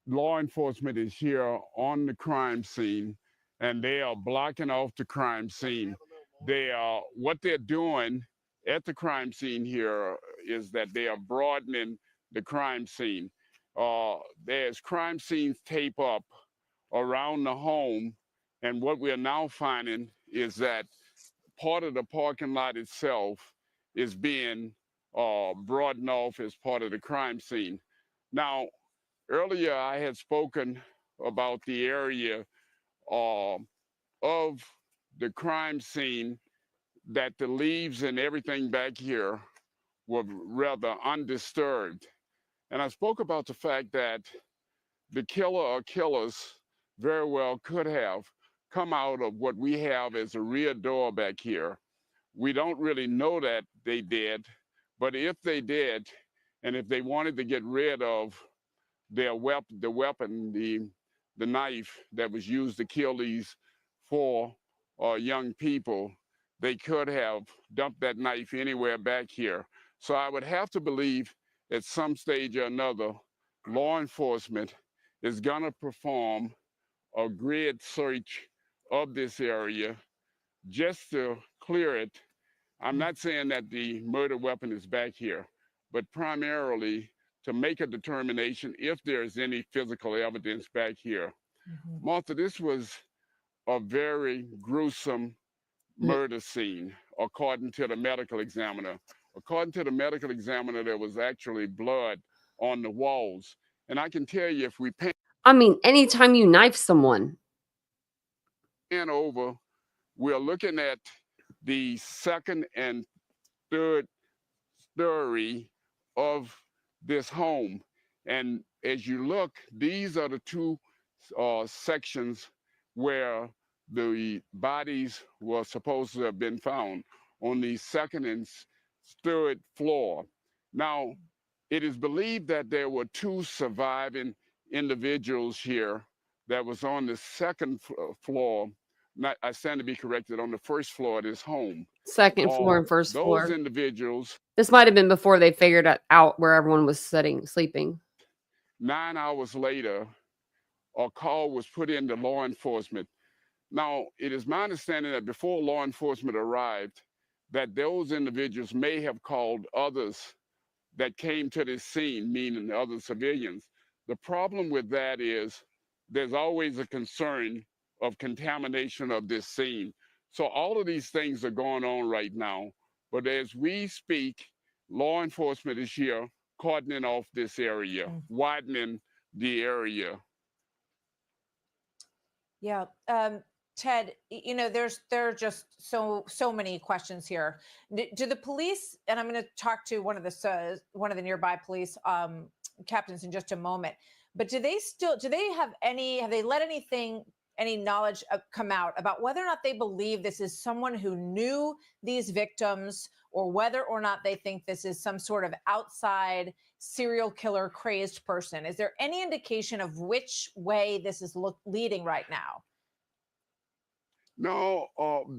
law enforcement is here on the crime scene, and they are blocking off the crime scene. What they're doing at the crime scene here is that they are broadening the crime scene. There's crime scene tape up around the home, and what we're now finding is that part of the parking lot itself is being broadened off as part of the crime scene. Now, earlier, I had spoken about the area of the crime scene, that the leaves and everything back here were rather undisturbed. And I spoke about the fact that the killer or killers very well could have come out of what we have as a rear door back here. We don't really know that they did, but if they did, and if they wanted to get rid of the weapon, the knife that was used to kill these 4 young people, they could have dumped that knife anywhere back here. So I would have to believe at some stage or another, law enforcement is going to perform a grid search of this area just to clear it. I'm not saying that the murder weapon is back here, but primarily to make a determination if there's any physical evidence back here. Martha, this was a very gruesome murder scene, according to the medical examiner. According to the medical examiner, there was actually blood on the walls. And I can tell you, if we pan Anytime you knife someone. over, we're looking at the second and third story of this home. And as you look, these are the 2 sections where the bodies were supposed to have been found, on the second and third floor. Now, it is believed that there were 2 surviving individuals here that was on the second floor. I stand to be corrected, on the first floor of this home. Second floor and first floor. Those individuals. This might have been before they figured out where everyone was sleeping. 9 hours later, a call was put into law enforcement. Now, it is my understanding that before law enforcement arrived, that those individuals may have called others that came to this scene, meaning other civilians. The problem with that is there's always a concern of contamination of this scene. So all of these things are going on right now. But as we speak, law enforcement is here cordoning off this area, widening the area. Yeah. Ted, there are just so many questions here. Do the police, and I'm going to talk to one of the nearby police captains in just a moment, but do they have they let any knowledge come out about whether or not they believe this is someone who knew these victims, or whether or not they think this is some sort of outside serial killer crazed person? Is there any indication of which way this is leading right now? No,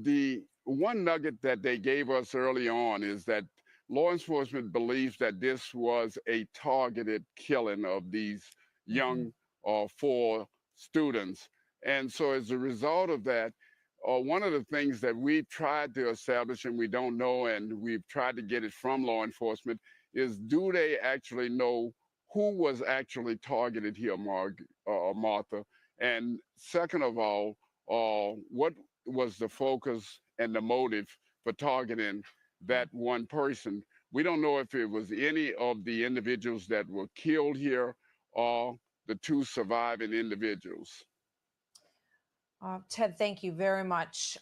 the one nugget that they gave us early on is that law enforcement believes that this was a targeted killing of these young 4 students. And so as a result of that, one of the things that we've tried to establish, and we don't know, and we've tried to get it from law enforcement, is do they actually know who was actually targeted here, Martha? And second of all, what was the focus and the motive for targeting that one person? We don't know if it was any of the individuals that were killed here or the 2 surviving individuals. Ted, thank you very much.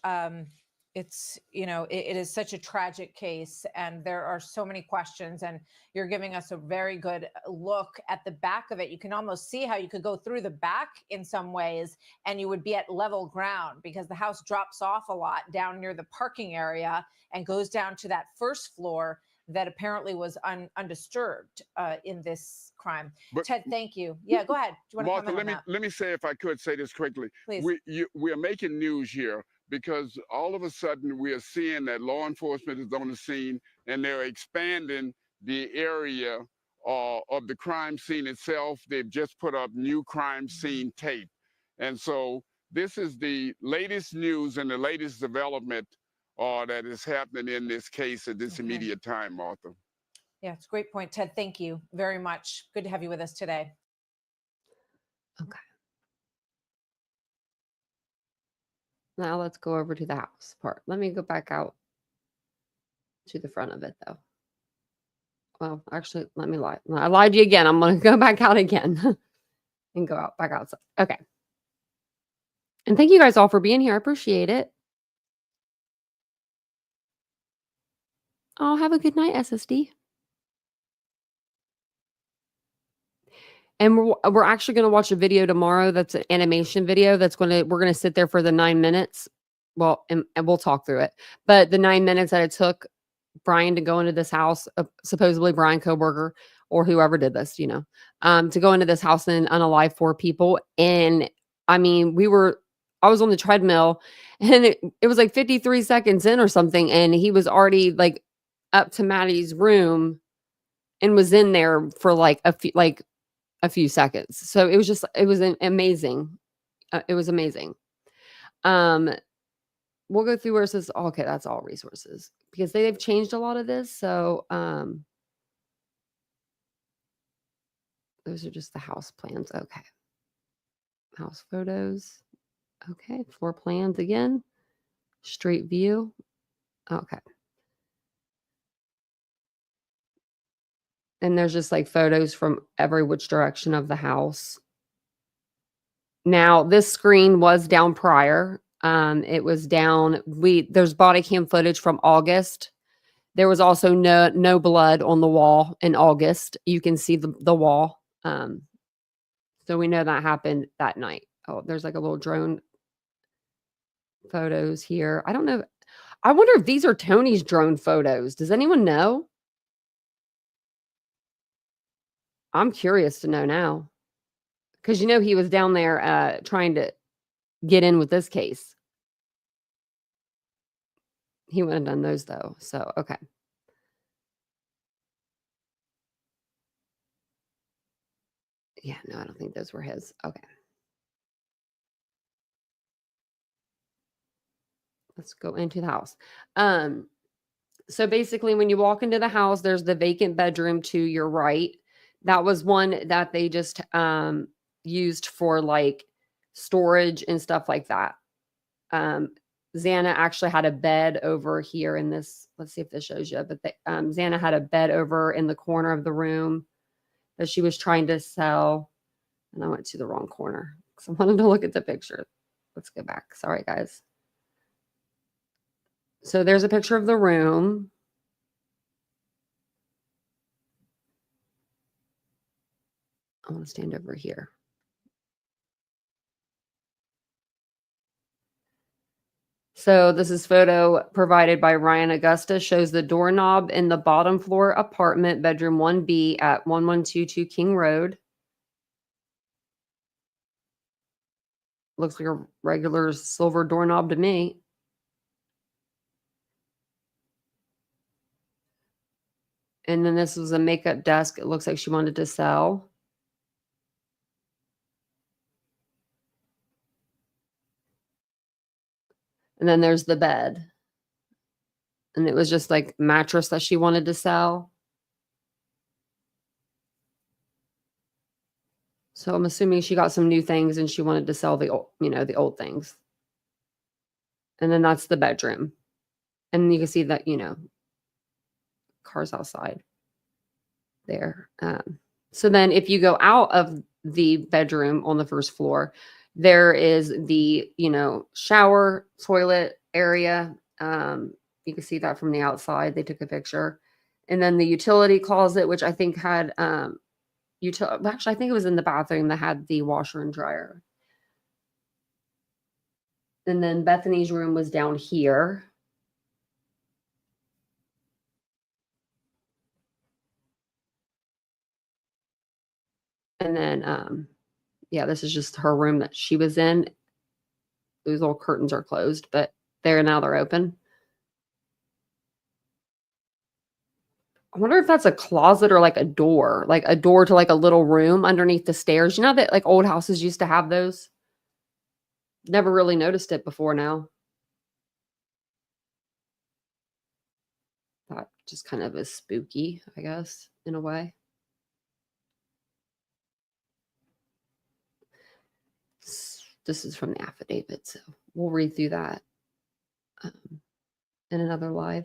It's, it is such a tragic case, and there are so many questions, and you're giving us a very good look at the back of it. You can almost see how you could go through the back in some ways, and you would be at level ground, because the house drops off a lot down near the parking area and goes down to that first floor that apparently was undisturbed in this crime. But, Ted, thank you. Yeah, go ahead. Do you want to comment on that? Let me say, if I could say this quickly. Please. We are making news here because all of a sudden we are seeing that law enforcement is on the scene, and they're expanding the area of the crime scene itself. They've just put up new crime scene tape. And so this is the latest news and the latest development that is happening in this case at this immediate time, Martha. Yeah, it's a great point, Ted. Thank you very much. Good to have you with us today. Okay. Now let's go over to the house part. Let me go back out to the front of it, though. Well, actually, let me lie. I lied to you again. I'm going to go back out again and go out back outside. Okay. And thank you guys all for being here. I appreciate it. Oh, have a good night, SSD. And we're actually going to watch a video tomorrow. That's an animation video. We're going to sit there for the 9 minutes. Well, and we'll talk through it. But the 9 minutes that it took Brian to go into this house, supposedly Brian Koberger or whoever did this, to go into this house and unalive 4 people. And I mean, I was on the treadmill, and it was like 53 seconds in or something. And he was already like up to Maddie's room and was in there for like a few seconds. So it was amazing. It was amazing. We'll go through where it says, okay, that's all resources, because they've changed a lot of this. So those are just the house plans. Okay. House photos. Okay. Floor plans again. Street view. Okay. And there's just like photos from every which direction of the house. Now, this screen was down prior. It was down. There's body cam footage from August. There was also no blood on the wall in August. You can see the wall. So we know that happened that night. Oh, there's like a little drone photos here. I don't know. I wonder if these are Tony's drone photos. Does anyone know? I'm curious to know now. Because he was down there trying to get in with this case. He wouldn't have done those though. So, okay. Yeah, no, I don't think those were his. Okay. Let's go into the house. So basically, when you walk into the house, there's the vacant bedroom to your right. That was one that they just used for like storage and stuff like that. Xana actually had a bed over here in this. Let's see if this shows you. But Xana had a bed over in the corner of the room that she was trying to sell. And I went to the wrong corner because I wanted to look at the picture. Let's go back. Sorry, guys. So there's a picture of the room. I want to stand over here. So this is photo provided by Ryan Augusta, shows the doorknob in the bottom floor apartment, bedroom 1B at 1122 King Road. Looks like a regular silver doorknob to me. And then this was a makeup desk. It looks like she wanted to sell. And then there's the bed. And it was just like mattress that she wanted to sell. So I'm assuming she got some new things and she wanted to sell the old, the old things. And then that's the bedroom. And you can see that, cars outside there. So then if you go out of the bedroom on the first floor, there is the, shower, toilet area. You can see that from the outside. They took a picture. And then the utility closet, which I think had, actually, I think it was in the bathroom that had the washer and dryer. And then Bethany's room was down here. And then, yeah, this is just her room that she was in. Those little curtains are closed, but now they're open. I wonder if that's a closet or like a door to like a little room underneath the stairs. You know that like old houses used to have those? Never really noticed it before now. That just kind of is spooky, I guess, in a way. This is from the affidavit, so we'll read through that in another live.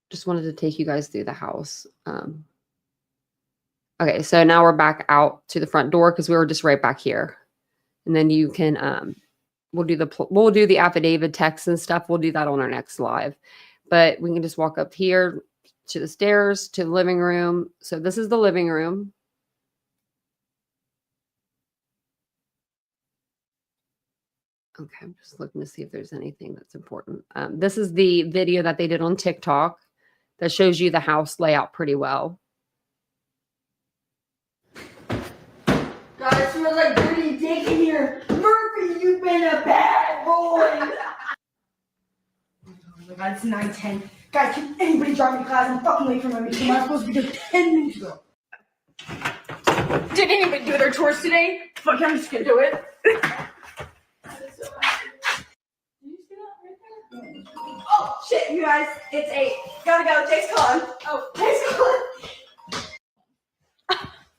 Just wanted to take you guys through the house. Okay, so now we're back out to the front door because we were just right back here. And then you can, we'll do the affidavit text and stuff. We'll do that on our next live. But we can just walk up here to the stairs, to the living room. So this is the living room. Okay, I'm just looking to see if there's anything that's important. This is the video that they did on TikTok that shows you the house layout pretty well. God, it smells like dirty dick in here. Murphy, you've been a bad boy. Oh my God, it's 9:10. Guys, can anybody drive me to class? I'm fucking late for my meeting. I'm supposed to be there 10 minutes ago. Did anybody do their chores today? Fuck, I'm just gonna do it. Oh shit, you guys, it's 8. Gotta go. Jake's calling. Oh, Jake's calling.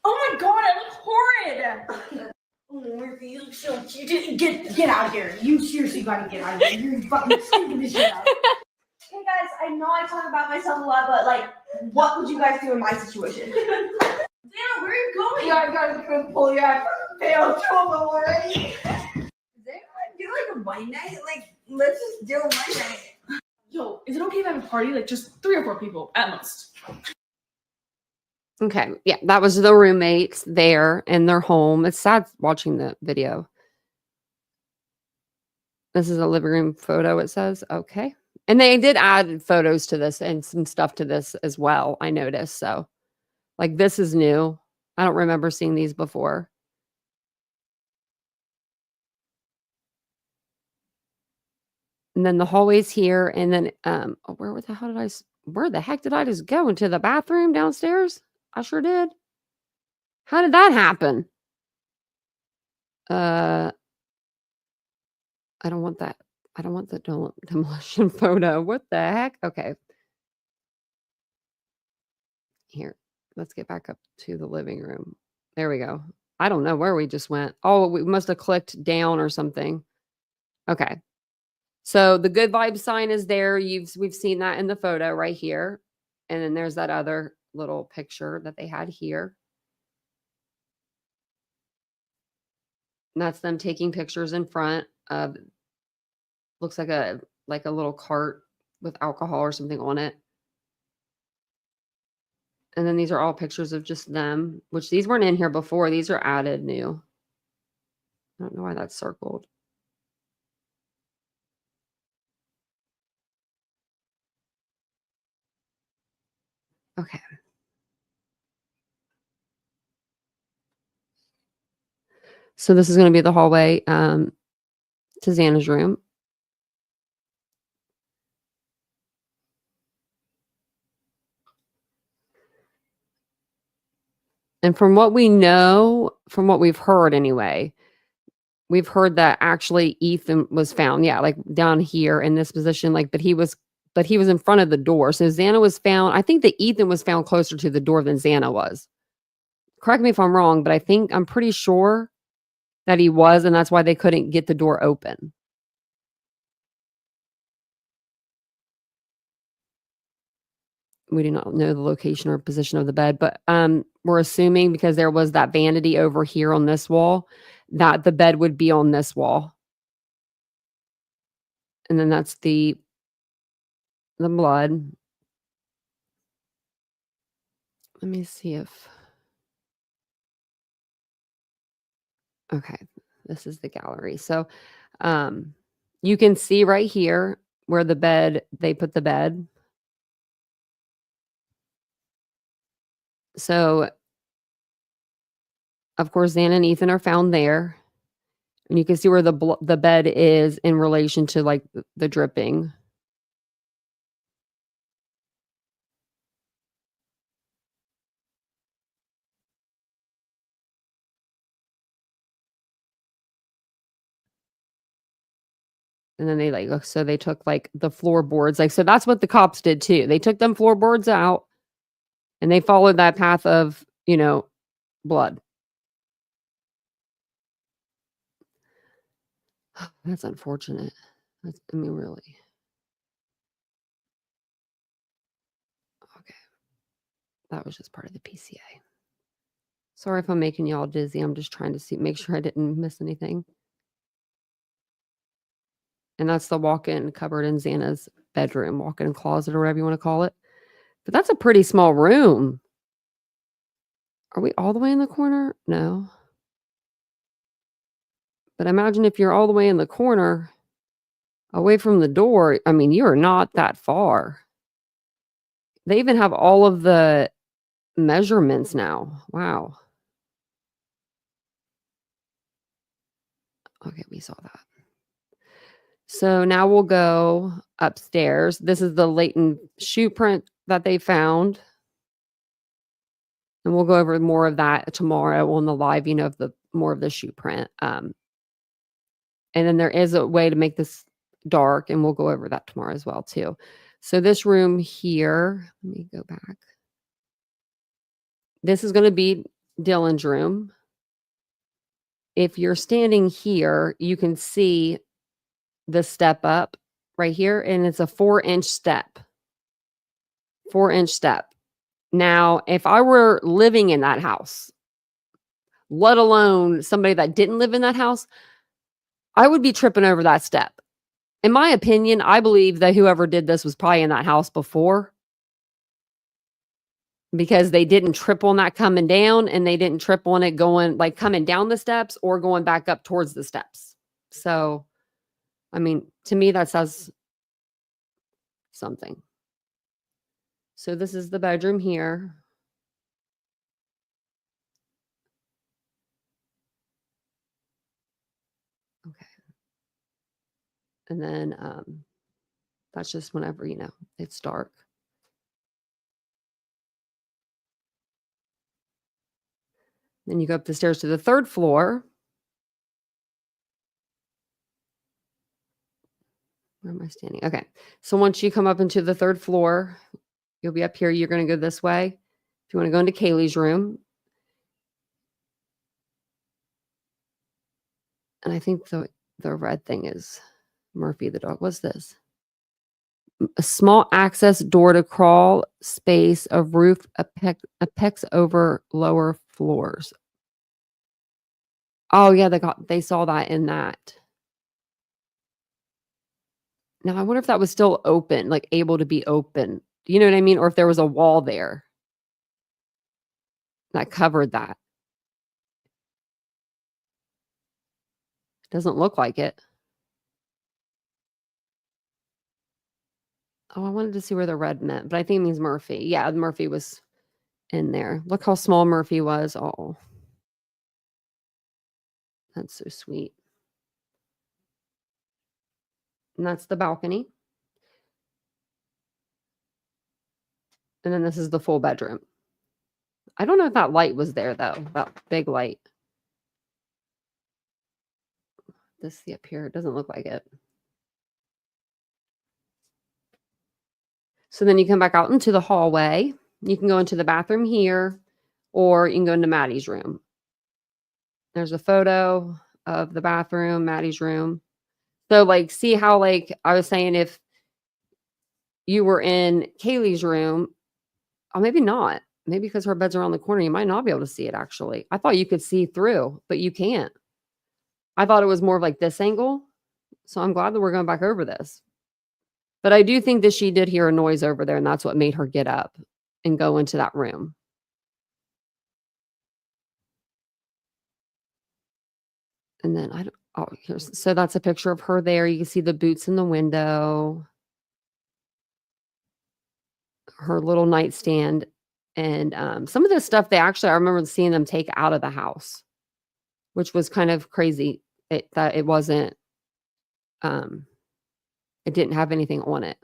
Oh my God, I look horrid. Oh, Murphy, you look so cute. Get out of here. You seriously gotta get out of here. You're fucking stinking this shit out. Hey guys, I know I talk about myself a lot, but like, what would you guys do in my situation? Damn, where are you going? Yeah, I gotta go pull you out. Failed 12 already. Is anyone do like a wine night? Like, let's just do a wine night. Yo, is it okay if I have a party? Like just 3 or 4 people at most. Okay, yeah, that was the roommates there in their home. It's sad watching the video. This is a living room photo, it says. Okay. And they did add photos to this and some stuff to this as well, I noticed. So, like, this is new. I don't remember seeing these before. And then the hallways here. And then, where the heck did I just go? Into the bathroom downstairs? I sure did. How did that happen? I don't want that. I don't want the demolition photo. What the heck? Okay. Here, let's get back up to the living room. There we go. I don't know where we just went. Oh, we must have clicked down or something. Okay. So the good vibe sign is there. We've seen that in the photo right here. And then there's that other little picture that they had here. And that's them taking pictures in front of, looks like a little cart with alcohol or something on it. And then these are all pictures of just them, which these weren't in here before. These are added new. I don't know why that's circled. Okay. So this is going to be the hallway to Xana's room. And from what we know, from what we've heard anyway, we've heard that actually Ethan was found, yeah, like down here in this position, like, but he was in front of the door. So Xana was found. I think that Ethan was found closer to the door than Xana was. Correct me if I'm wrong, but I'm pretty sure that he was, and that's why they couldn't get the door open. We do not know the location or position of the bed, but we're assuming because there was that vanity over here on this wall, that the bed would be on this wall. And then that's the blood. Let me see if... Okay, this is the gallery. So you can see right here where they put the bed. So, of course, Xana and Ethan are found there. And you can see where the bed is in relation to like the dripping. And then they took like the floorboards. Like, so that's what the cops did too. They took them floorboards out and they followed that path of, blood. That's unfortunate. Really. Okay. That was just part of the PCA. Sorry if I'm making y'all dizzy. I'm just trying to make sure I didn't miss anything. And that's the walk-in cupboard in Xana's bedroom, walk-in closet or whatever you want to call it. But that's a pretty small room. Are we all the way in the corner? No. But imagine if you're all the way in the corner, away from the door. You're not that far. They even have all of the measurements now. Wow. Okay, we saw that. So now we'll go upstairs. This is the latent shoe print that they found. And we'll go over more of that tomorrow on the live, of the more of the shoe print. And then there is a way to make this dark, and we'll go over that tomorrow as well too. So this room here, let me go back. This is going to be Dylan's room. If you're standing here, you can see the step up right here, and it's a 4-inch step. 4-inch step. Now, if I were living in that house, let alone somebody that didn't live in that house, I would be tripping over that step. In my opinion, I believe that whoever did this was probably in that house before, because they didn't trip on that coming down, and they didn't trip on it going like coming down the steps or going back up towards the steps. So, to me, that says something. So this is the bedroom here. Okay. And then that's just whenever, it's dark. Then you go up the stairs to the 3rd floor. Where am I standing? Okay. So once you come up into the 3rd floor, you'll be up here. You're going to go this way. If you want to go into Kaylee's room. And I think the red thing is Murphy the dog. What's this? A small access door to crawl space of roof apex over lower floors. Oh yeah, they saw that in that. Now I wonder if that was still open, like able to be open. Do you know what I mean? Or if there was a wall there that covered that. Doesn't look like it. Oh, I wanted to see where the red meant, but I think it means Murphy. Yeah, Murphy was in there. Look how small Murphy was. Oh, that's so sweet. And that's the balcony. And then this is the full bedroom. I don't know if that light was there, though. That big light. This see up here. It doesn't look like it. So then you come back out into the hallway. You can go into the bathroom here, or you can go into Maddie's room. There's a photo of the bathroom, Maddie's room. So, like, see how, like, I was saying, if you were in Kaylee's room, oh, maybe not. Maybe because her bed's around the corner, you might not be able to see it, actually. I thought you could see through, but you can't. I thought it was more of like this angle. So I'm glad that we're going back over this. But I do think that she did hear a noise over there, and that's what made her get up and go into that room. And then I don't, oh, here's, so that's a picture of her there. You can see the boots in the window, her little nightstand. And some of this stuff, I remember seeing them take out of the house, which was kind of crazy. That it wasn't, it didn't have anything on it.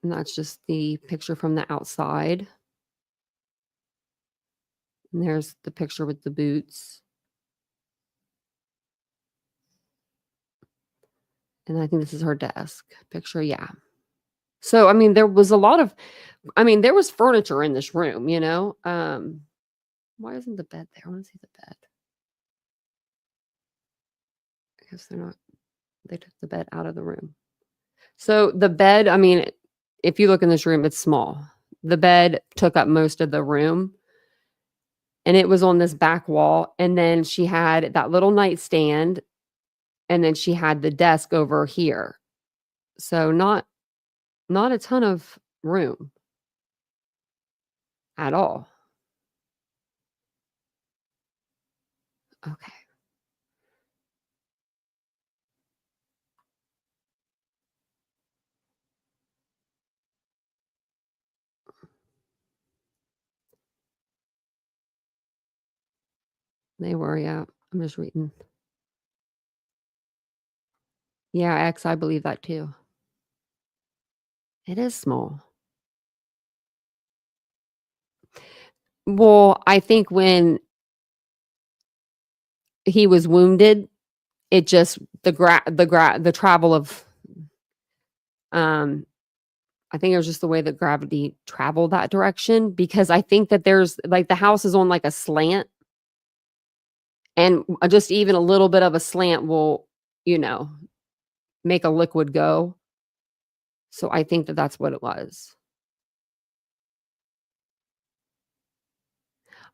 And that's just the picture from the outside. And there's the picture with the boots. And I think this is her desk picture. Yeah. So, I mean, there was a lot of, there was furniture in this room, you know? Why isn't the bed there? I want to see the bed. I guess they took the bed out of the room. So the bed, if you look in this room, it's small. The bed took up most of the room. And it was on this back wall. And then she had that little nightstand. And then she had the desk over here. So not a ton of room at all. Okay. They were, yeah. I'm just reading. Yeah, X, I believe that too. It is small. Well, I think when he was wounded, it just the travel of I think it was just the way that gravity traveled that direction, because I think that there's like the house is on like a slant, and just even a little bit of a slant will, make a liquid go. So I think that that's what it was.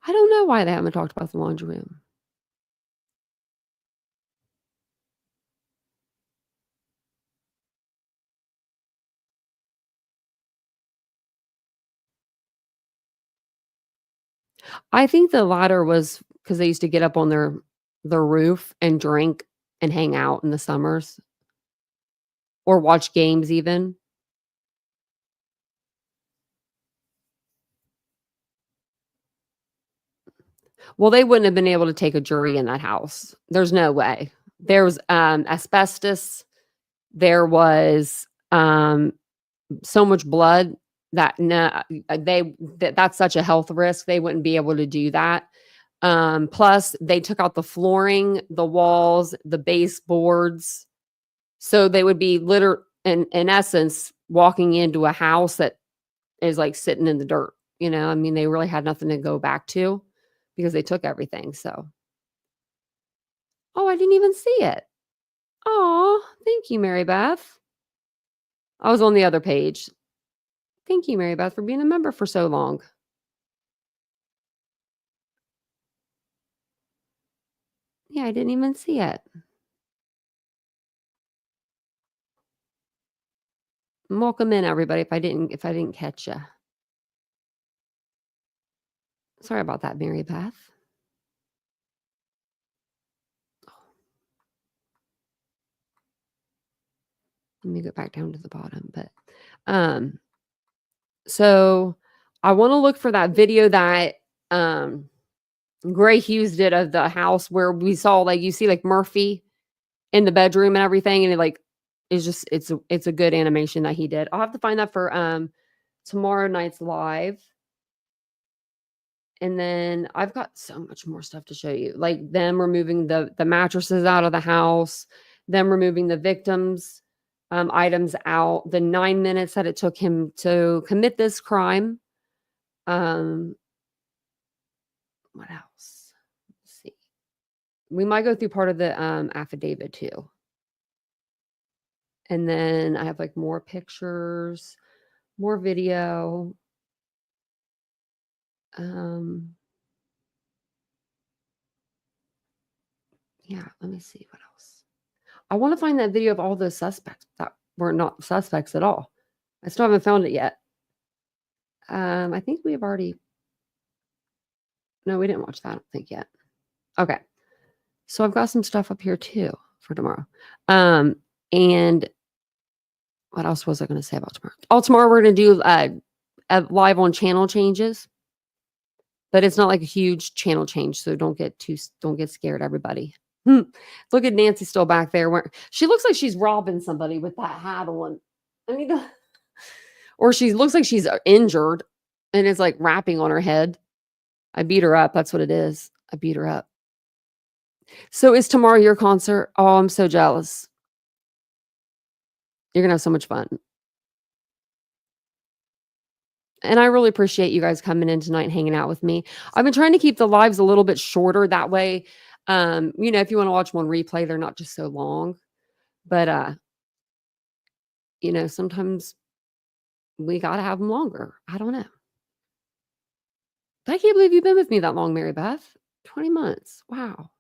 I don't know why they haven't talked about the laundry room. I think the ladder was because they used to get up on their roof and drink and hang out in the summers or watch games even. Well, they wouldn't have been able to take a jury in that house. There's no way. There was asbestos. There was so much blood that that's such a health risk. They wouldn't be able to do that. Plus they took out the flooring, the walls, the baseboards. So they would be in essence walking into a house that is like sitting in the dirt. I mean, they really had nothing to go back to because they took everything. So, oh, I didn't even see it. Oh, thank you, Mary Beth. I was on the other page. Thank you, Mary Beth, for being a member for so long. Yeah, I didn't even see it. Welcome in, everybody. If I didn't catch you, sorry about that, Mary Beth. Let me go back down to the bottom. But, so I want to look for that video that Gray Hughes did of the house where we saw you see Murphy in the bedroom and everything, and it's a good animation that he did. I'll have to find that for tomorrow night's live. And then I've got so much more stuff to show you, like them removing the mattresses out of the house, them removing the victims' items out, the 9 minutes that it took him to commit this crime. What else? Let's see. We might go through part of the affidavit too. And then I have more pictures, more video. Yeah, let me see what else. I want to find that video of all those suspects that were not suspects at all. I still haven't found it yet. I think we have already. No, we didn't watch that. I don't think yet. Okay. So I've got some stuff up here too for tomorrow. And what else was I going to say about tomorrow? Oh, tomorrow we're going to do a live on channel changes, but it's not like a huge channel change. So don't get scared, everybody. Look at Nancy still back there. She looks like she's robbing somebody with that hat on. I mean, or she looks like she's injured and it's wrapping on her head. I beat her up. That's what it is. I beat her up. So is tomorrow your concert? Oh, I'm so jealous. You're going to have so much fun. And I really appreciate you guys coming in tonight and hanging out with me. I've been trying to keep the lives a little bit shorter. That way, if you want to watch one replay, they're not just so long. But, sometimes we got to have them longer. I don't know. But I can't believe you've been with me that long, Mary Beth. 20 months. Wow.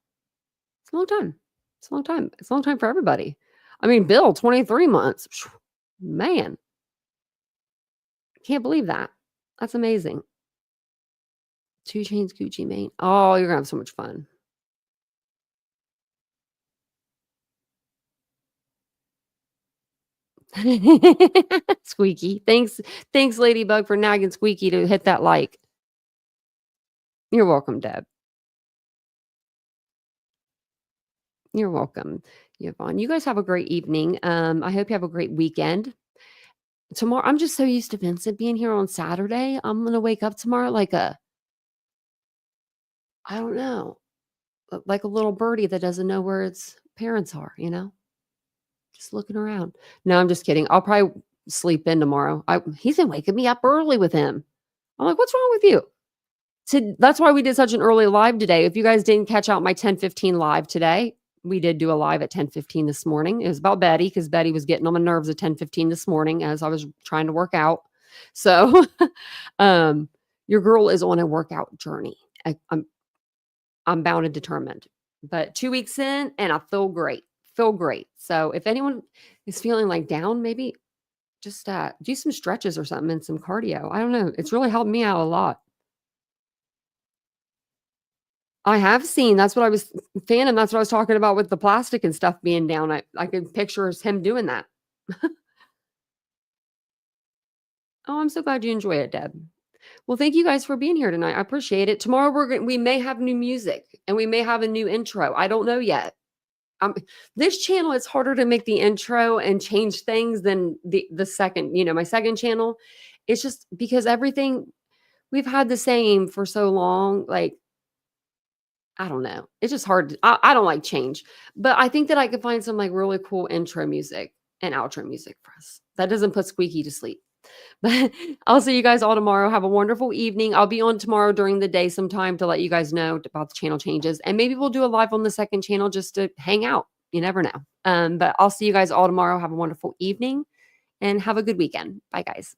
It's a long time. It's a long time. It's a long time for everybody. I mean, Bill, 23 months. Man. Can't believe that. That's amazing. 2 Chainz Gucci Mane. Oh, you're going to have so much fun. Squeaky. Thanks, Ladybug, for nagging Squeaky to hit that like. You're welcome, Deb. You're welcome, Yvonne. You guys have a great evening. I hope you have a great weekend. Tomorrow, I'm just so used to Vincent being here on Saturday. I'm going to wake up tomorrow like I don't know, like a little birdie that doesn't know where its parents are, just looking around. No, I'm just kidding. I'll probably sleep in tomorrow. He's been waking me up early with him. I'm like, what's wrong with you? That's why we did such an early live today. If you guys didn't catch out my 10:15 live today, we did do a live at 10:15 this morning. It was about Betty because Betty was getting on my nerves at 10:15 this morning as I was trying to work out. So your girl is on a workout journey. I'm bound and determined. But 2 weeks in and I feel great. So if anyone is feeling down, maybe just do some stretches or something and some cardio. I don't know. It's really helped me out a lot. I have seen. That's what I was fanning. That's what I was talking about with the plastic and stuff being down. I could picture him doing that. Oh, I'm so glad you enjoy it, Deb. Well, thank you guys for being here tonight. I appreciate it. Tomorrow we may have new music and we may have a new intro. I don't know yet. This channel, it's harder to make the intro and change things than the second, my second channel. It's just because everything we've had the same for so long, like, I don't know. It's just hard. I don't like change, but I think that I could find some like really cool intro music and outro music for us that doesn't put Squeaky to sleep. But I'll see you guys all tomorrow. Have a wonderful evening. I'll be on tomorrow during the day sometime to let you guys know about the channel changes. And maybe we'll do a live on the second channel just to hang out. You never know. But I'll see you guys all tomorrow. Have a wonderful evening and have a good weekend. Bye, guys.